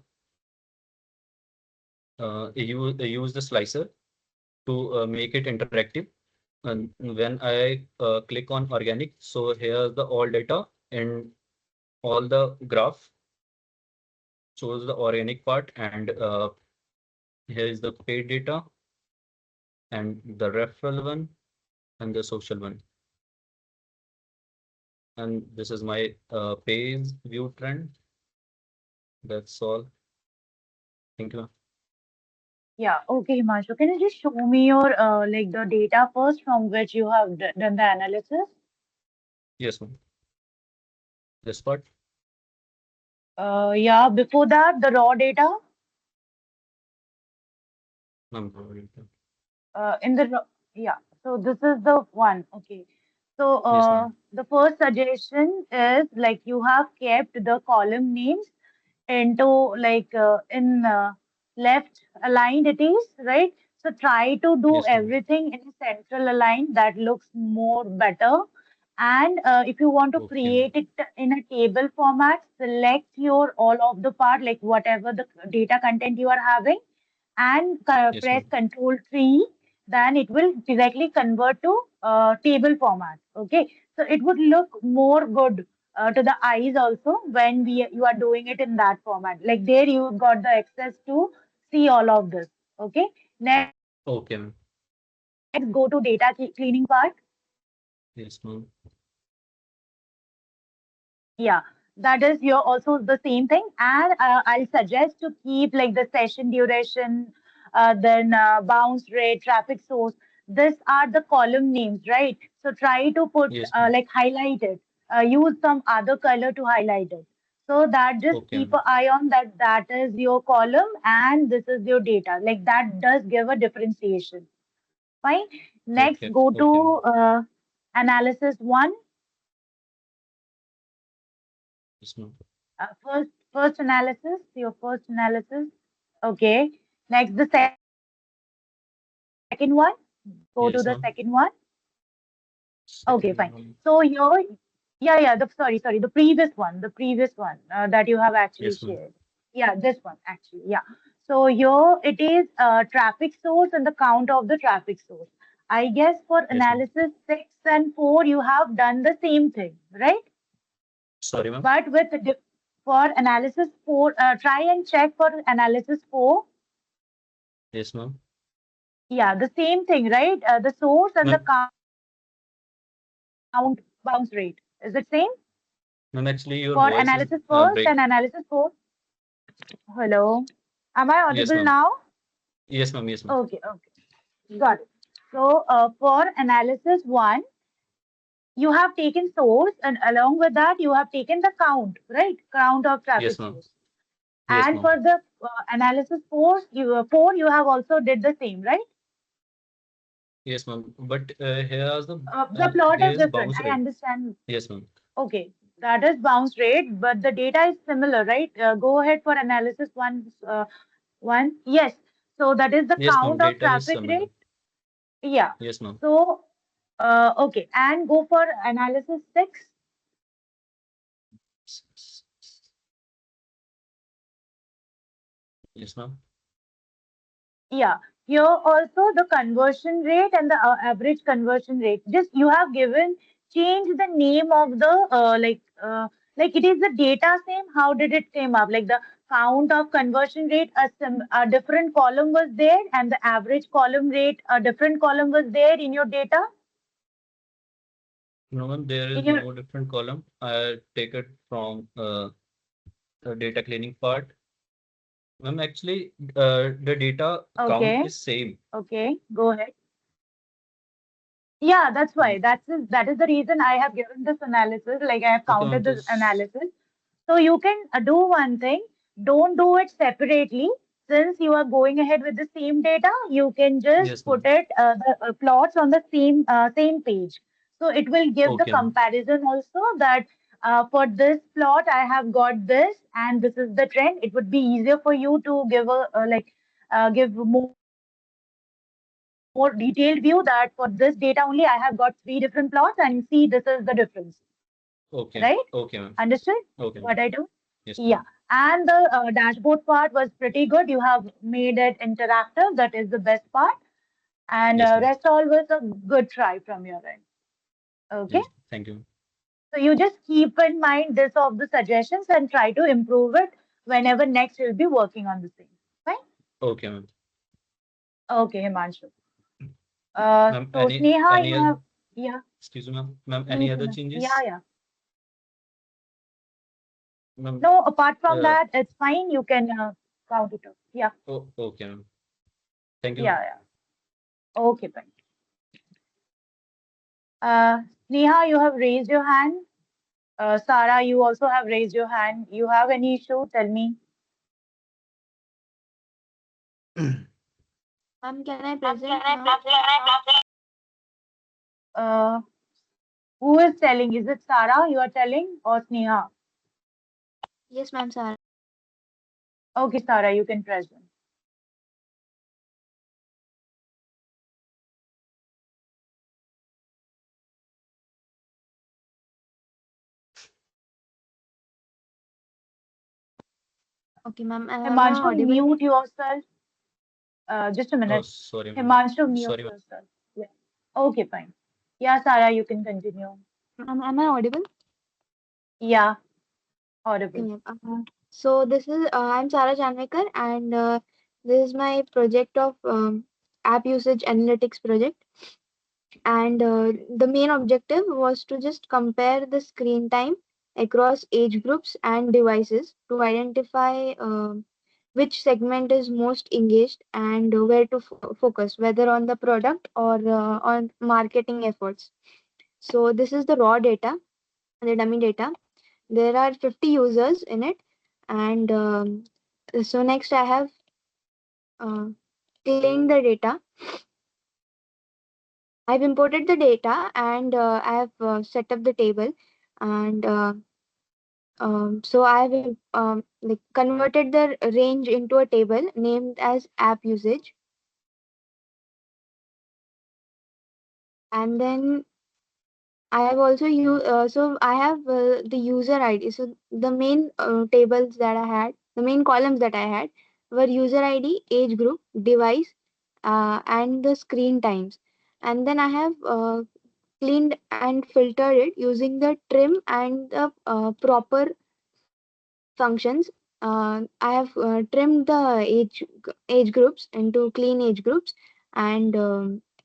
slicer to make it interactive. And when I click on organic, so here's the all data, and all the graph shows the organic part, and here is the paid data, and the referral one, and the social one. And this is my page view trend. That's all. Thank you. Yeah, okay, Himanshu. Can you just show me your like the data first from which you have done the analysis? Yes, ma'am. This part. Yeah, before that, the raw data. Ma'am. In the yeah, so this is the one. Okay, so Yes, ma'am. the first suggestion is like you have kept the column names into like in left aligned it is right. So try to do Yes, ma'am. everything in central aligned, that looks more better. And if you want to Okay, ma'am. create it in a table format, select your all of the part, like whatever the data content you are having, and Yes, press ma'am. Control 3, then it will directly convert to table format. Okay, so it would look more good to the eyes also when you are doing it in that format. Like there, you got the access to see all of this. Okay, next go to Okay, ma'am. data cleaning part. Yes, ma'am. Yeah, that is your also the same thing. And I'll suggest to keep like the session duration, then bounce rate, traffic source. These are the column names, right? So try to put Yes, ma'am. like highlight it. Use some other color to highlight it. So that just Okay, keep an ma'am. eye on that. That is your column and this is your data. Like that does give a differentiation. Fine. Next, Okay. go Okay, ma'am. to analysis one. Yes, ma'am. First analysis, your first analysis. Okay. Next, the second one. Go to the second one. Yes, ma'am. Okay, fine. So here, Second one. yeah, the previous one that you have actually Yes, ma'am. shared. Yeah, this one actually. Yeah. So here it is traffic source and the count of the traffic source. I guess for Yes, ma'am. analysis 6 and 4, you have done the same thing, right? Sorry, ma'am. But with for analysis 4, try and check for analysis 4. Yes, ma'am. Yeah, the same thing, right? The source and the Ma'am, count bounce rate. Is it same ma'am, actually, for your voice analysis is first and break. analysis 4? Hello. Am I Yes, audible ma'am. now? Yes, ma'am. Yes, ma'am. Okay, okay. Got it. So for analysis 1, you have taken source and along with that you have taken the count, right? Count of Yes, traffic ma'am. source. Yes, And ma'am. for the analysis 4, you have also did the same, right? Yes, ma'am. But here is The plot there is is different. bounce I rate. understand. Yes, ma'am. Okay, that is bounce rate, but the data is similar, right? Go ahead for analysis one. One, yes. So that is the Yes, ma'am. count of Data is traffic similar. rate. Yeah. Yes, ma'am. So, okay, and go for analysis 6. Yes, ma'am. Yeah, here also the conversion rate and the average conversion rate. Just you have given change the name of the like it is the data same. How did it came up? Like the count of conversion rate, a different column was there, and the average column rate, a different column was there in your data. No, ma'am. There In is your no different column. I take it from the data cleaning part. Ma'am, actually, the data count okay, is same. okay, go ahead. Yeah, that's Mm. why. That is the reason I have given this analysis. Like I have Okay, ma'am. counted this analysis. So you can do one thing. Don't do it separately. Since you are going ahead with the same data, you can just Yes, put ma'am. it the plots on the same page. So it will give the Okay, ma'am. comparison also that for this plot I have got this and this is the trend. It would be easier for you to give a give more detailed view that for this data only I have got three different plots and see this is the difference, right? Okay. Okay, Understood ma'am. what I do? Okay, ma'am. Yeah. Yes, ma'am. And the dashboard part was pretty good. You have made it interactive. That is the best part. And Yes, ma'am. rest all was a good try from your end. Okay. Yes. Thank you. So you just keep in mind this of the suggestions and try to improve it whenever next you'll be working on the same. Fine. Okay, ma'am. Okay, Himanshu. Ma'am, So Sneha, any you other, have, yeah, excuse me, ma'am. Ma'am, any please, other yeah, changes? yeah. Ma'am, No, apart from uh, that, it's fine. You can count it off. Yeah, oh, okay, ma'am. Thank you. yeah, yeah. Okay, fine. Neha, you have raised your hand. Sarah, you also have raised your hand. You have any issue? Tell me. Can I present now? Uh, who is telling? Is it Sarah you are telling or Sneha? Yes, ma'am, Sarah. Okay, Sarah, you can present. Okay, ma'am. Am I Himanshu, audible? mute yourself. Just a Oh, minute. sorry, ma'am. Himanshu, mute Sorry, ma'am. yourself. Yeah. Okay, fine. Yeah, Sarah, you can continue. Ma'am, am I audible? Yeah, Okay, audible. ma'am. So this is I'm Sarah Janvekar, and this is my project of app usage analytics project. And the main objective was to just compare the screen time across age groups and devices to identify which segment is most engaged and where to focus, whether on the product or on marketing efforts. So this is the raw data, the dummy data. There are 50 users in it, and so next I have uh, cleaned the data. I've imported the data, and I have set up the table, and so I've like converted the range into a table named as app usage, and then I have also so I have the user ID. So the main tables that I had. the main columns that I had were user ID, age group, device, and the screen times. And then I have cleaned and filtered it using the trim and the proper functions. I have trimmed the age groups into clean age groups, and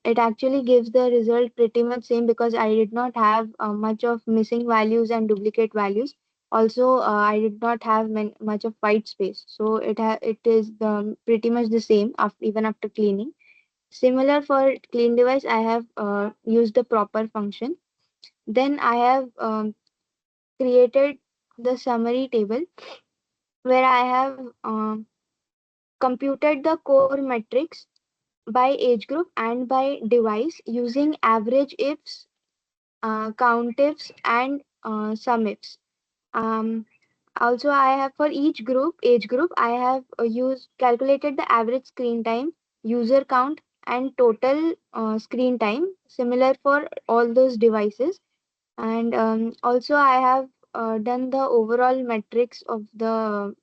it actually gives the result pretty much same because I did not have much of missing values and duplicate values. Also, I did not have much of white space, so it is pretty much the same after, even after cleaning. Similar for clean device, I have used the proper function. Then I have created the summary table where I have computed the core metrics by age group and by device using average ifs, count ifs, and sum ifs. Um, Also, I have for each age group, I have used calculated the average screen time, user count, and total screen time, similar for all those devices. And also, I have done the overall metrics of the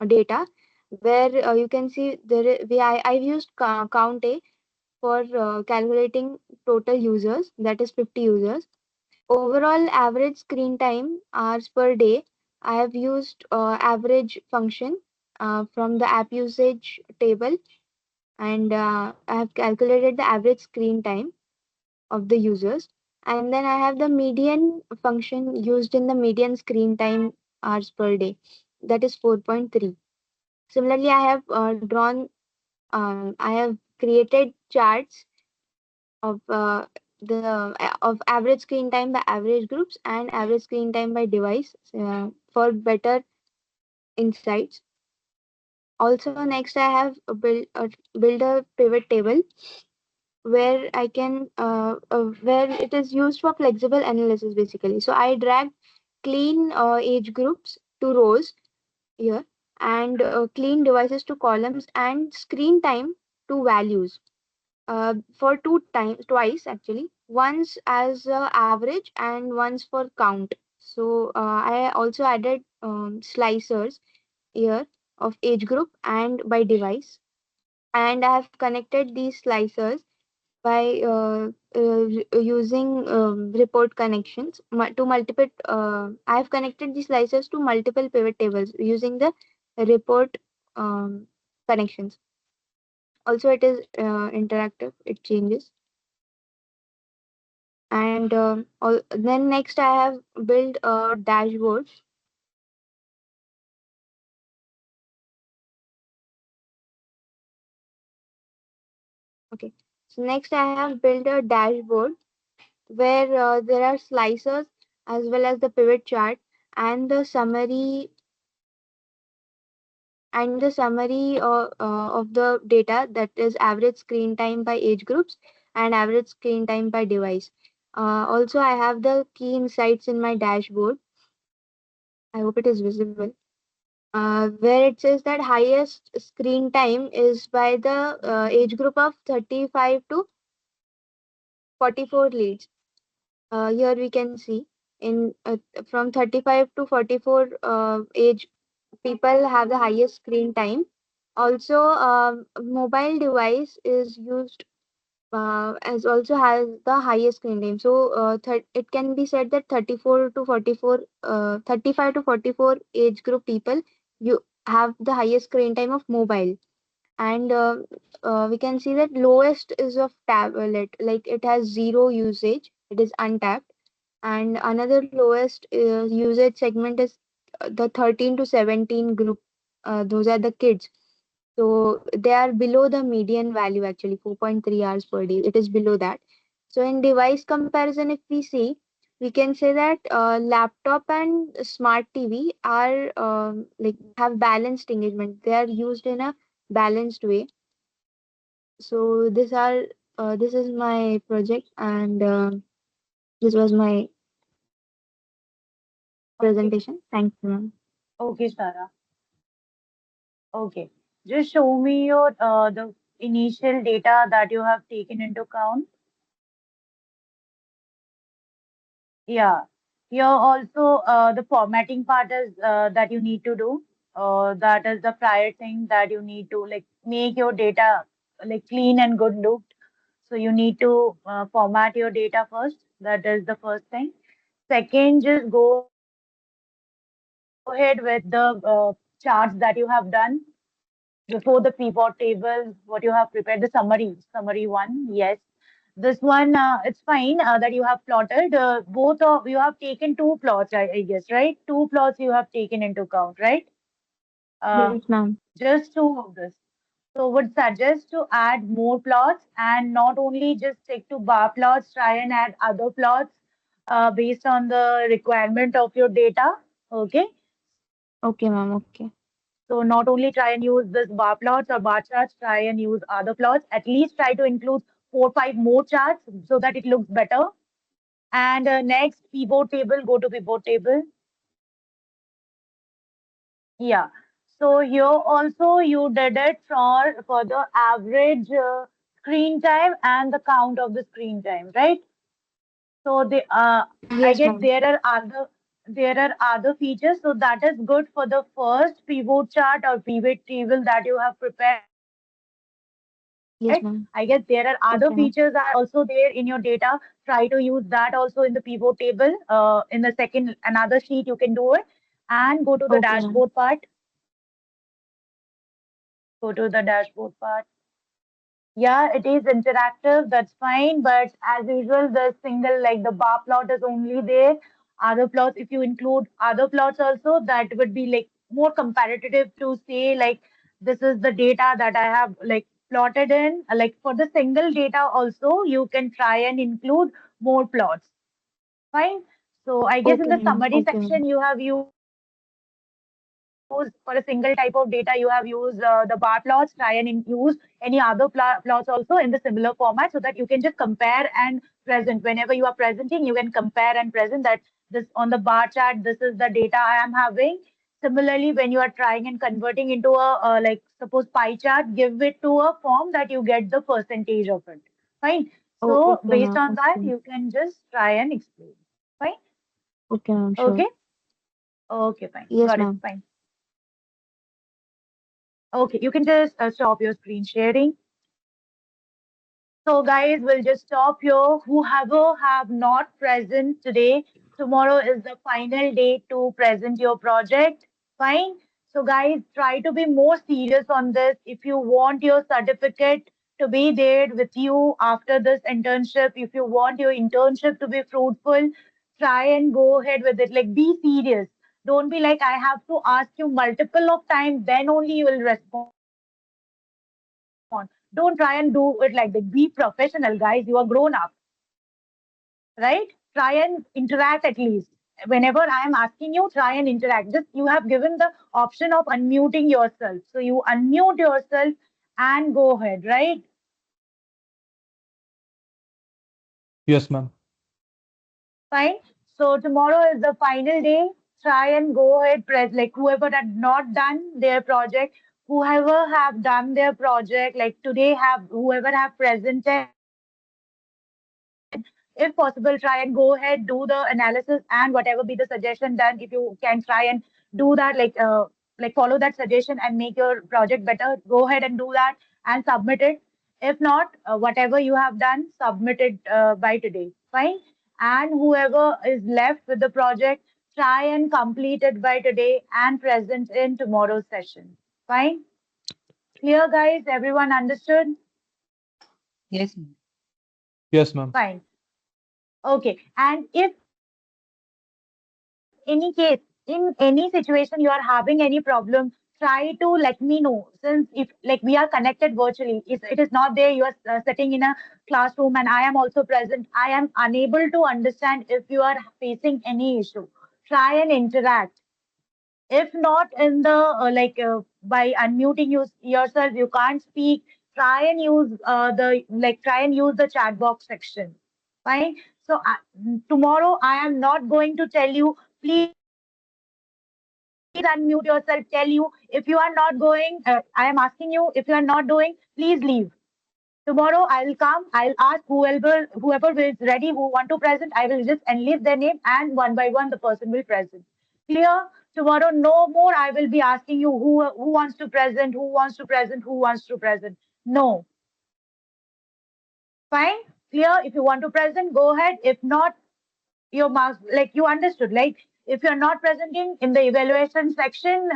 data where you can see I've used count A for calculating total users, that is 50 users. Overall average screen time hours per day, I have used average function from the app usage table, and I have calculated the average screen time of the users. And then I have the median function used in the median screen time hours per day, that is 4.3. Similarly, I have created charts of of average screen time by average groups and average screen time by device for better insights. Also, next I have build a pivot table where I can where it is used for flexible analysis basically. So I drag clean age groups to rows here, and clean devices to columns, and screen time to values for twice actually, once as average and once for count. So I also added slicers here of age group and by device, and I have connected these slicers by using report connections to multiple. I have connected these slicers to multiple pivot tables using the report connections. Also, it is interactive, it changes. And then next I have built a dashboard. Okay, so next I have built a dashboard where there are slicers as well as the pivot chart and the summary of the data, that is average screen time by age groups and average screen time by device. Also, I have the key insights in my dashboard. I hope it is visible. Where it says that highest screen time is by the age group of 35 to 44 leads. Here we can see in from 35 to 44 age people have the highest screen time. Also, mobile device is used as also has the highest screen time. So it can be said that 34 to 44, 35 to 44 age group people you have the highest screen time of mobile. And we can see that lowest is of tablet, like it has zero usage, it is untapped. And another lowest usage segment is the 13 to 17 group, those are the kids. So they are below the median value actually, 4.3 hours per day. It is below that. So in device comparison, if we see, we can say that laptop and smart TV are like have balanced engagement. They are used in a balanced way. So this is my project, and this was my Okay, presentation. Thank you, ma'am. okay, Sarah. Okay, just show me your the initial data that you have taken into account. Yeah, here also the formatting part is that you need to do. That is the prior thing that you need to like make your data like clean and good looked. So you need to format your data first. That is the first thing. Second, just go ahead with the charts that you have done before the pivot table, what you have prepared, the summary one. Yes, this one it's fine that you have plotted. Both of you have taken two plots, I guess, right? Two plots you have taken into account, right? Uh, Yes, ma'am. just two of this. So would suggest to add more plots and not only just stick to bar plots, try and add other plots based on the requirement of your data. Okay. Okay, ma'am. Okay. So not only try and use this bar plots or bar charts, try and use other plots. At least try to include 4, 5 more charts so that it looks better. And next, pivot table, go to pivot table. Yeah. So here also you did it for the average screen time and the count of the screen time, right? So I Yes, guess ma'am. there are other features. So that is good for the first pivot chart or pivot table that you have prepared. I guess there are other Yes, features ma'am. are also there in your Okay, ma'am. data. Try to use that also in the pivot table. In the second another sheet you can do it, and go to the dashboard Okay, part. ma'am. Go to the dashboard part. Yeah, it is interactive, that's fine. But as usual, the single, like the bar plot is only there. Other plots, if you include other plots also, that would be like more comparative to say, like, this is the data that I have like plotted in. Like for the single data also, you can try and include more plots. Fine. So I guess in Okay, the ma'am. summary Okay, ma'am. section, you have used for a single type of data, you have used the bar plots. Try and use any other plots also in the similar format so that you can just compare and present. Whenever you are presenting, you can compare and present that this on the bar chart, this is the data I am having. Similarly, when you are trying and converting into a like suppose pie chart, give it to a form that you get the percentage of it. Fine. Oh, So okay, based ma'am. on that, Okay. you can just try and explain. Fine. Okay, ma'am. Sure. Okay. Okay, fine. Yes, Got it. ma'am. Fine. Okay, you can just stop your screen sharing. So guys, we'll just stop here. Whoever have not present today, tomorrow is the final day to present your project. Fine. So guys, try to be more serious on this. If you want your certificate to be there with you after this internship, if you want your internship to be fruitful, try and go ahead with it. Like be serious. Don't be like I have to ask you multiple of times, then only you will respond. Don't try and do it like that. Be professional, guys. You are grown up, right? Try and interact at least. Whenever I am asking you, try and interact. Just you have given the option of unmuting yourself. So you unmute yourself and go ahead, right? Yes, ma'am. Fine. So tomorrow is the final day. Try and go ahead, press like whoever had not done their project, whoever have done their project, like today have whoever have presented, if possible, try and go ahead, do the analysis and whatever be the suggestion done. If you can try and do that, like follow that suggestion and make your project better, go ahead and do that and submit it. If not, whatever you have done, submit it by today. Fine. And whoever is left with the project, try and complete it by today and present in tomorrow's session. Fine. Clear, guys? Everyone understood? Yes, ma'am. Yes, ma'am. Fine. Okay. And if any case, in any situation you are having any problem, try to let me know. Since if like we are connected virtually, it is not there, you are sitting in a classroom and I am also present. I am unable to understand if you are facing any issue. Try and interact. If not in the by unmuting yourself, you can't speak. Try and use try and use the chat box section. Fine. So tomorrow I am not going to tell you, please unmute yourself. Tell you if you are not going. I am asking you if you are not doing, please leave. Tomorrow I'll come. I'll ask whoever is ready who want to present. I will just enlist their name and one by one the person will present. Clear? Tomorrow, no more. I will be asking you who wants to present, who wants to present, who wants to present. No. Fine, clear. If you want to present, go ahead. If not, your marks, like you understood, like if you're not presenting in the evaluation section,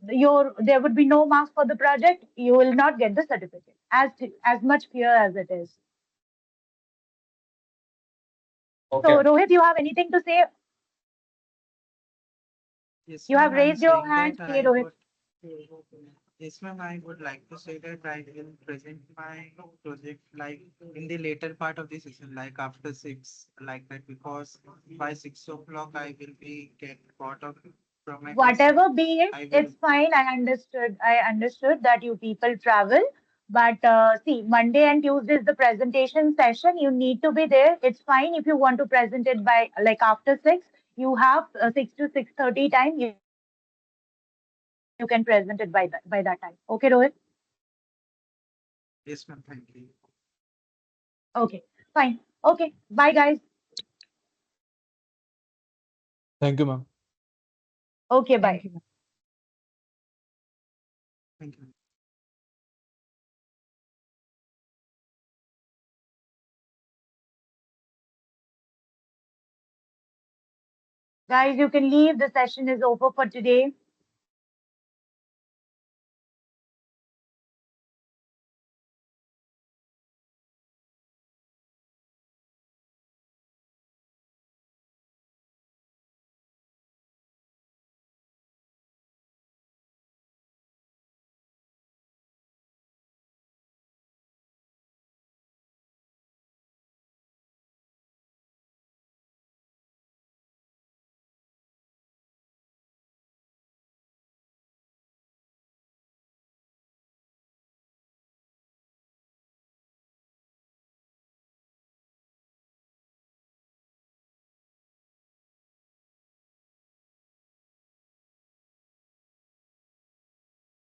your there would be no marks for the project. You will not get the certificate. As much clear as it is. Okay. So Rohit, you have anything to say? Yes, You have ma'am, I'm raised your saying hand. that Say I Rohit. would. Yes, ma'am, I would like to say that I will present my project like in the later part of the session, like after 6, like that, because by 6 o'clock I will be get caught up from my class. So Whatever be it, I will. it's fine. I understood that you people travel. But see, Monday and Tuesday is the presentation session. You need to be there. It's fine if you want to present it by like after 6. You have 6 to 6:30 time. You can present it by that time. Okay, Rohit? Yes, ma'am, thank you. Okay, fine. Okay, bye guys. Thank you, ma'am. Okay, Thank bye. you. Thank you. Guys, you can leave. The session is over for today.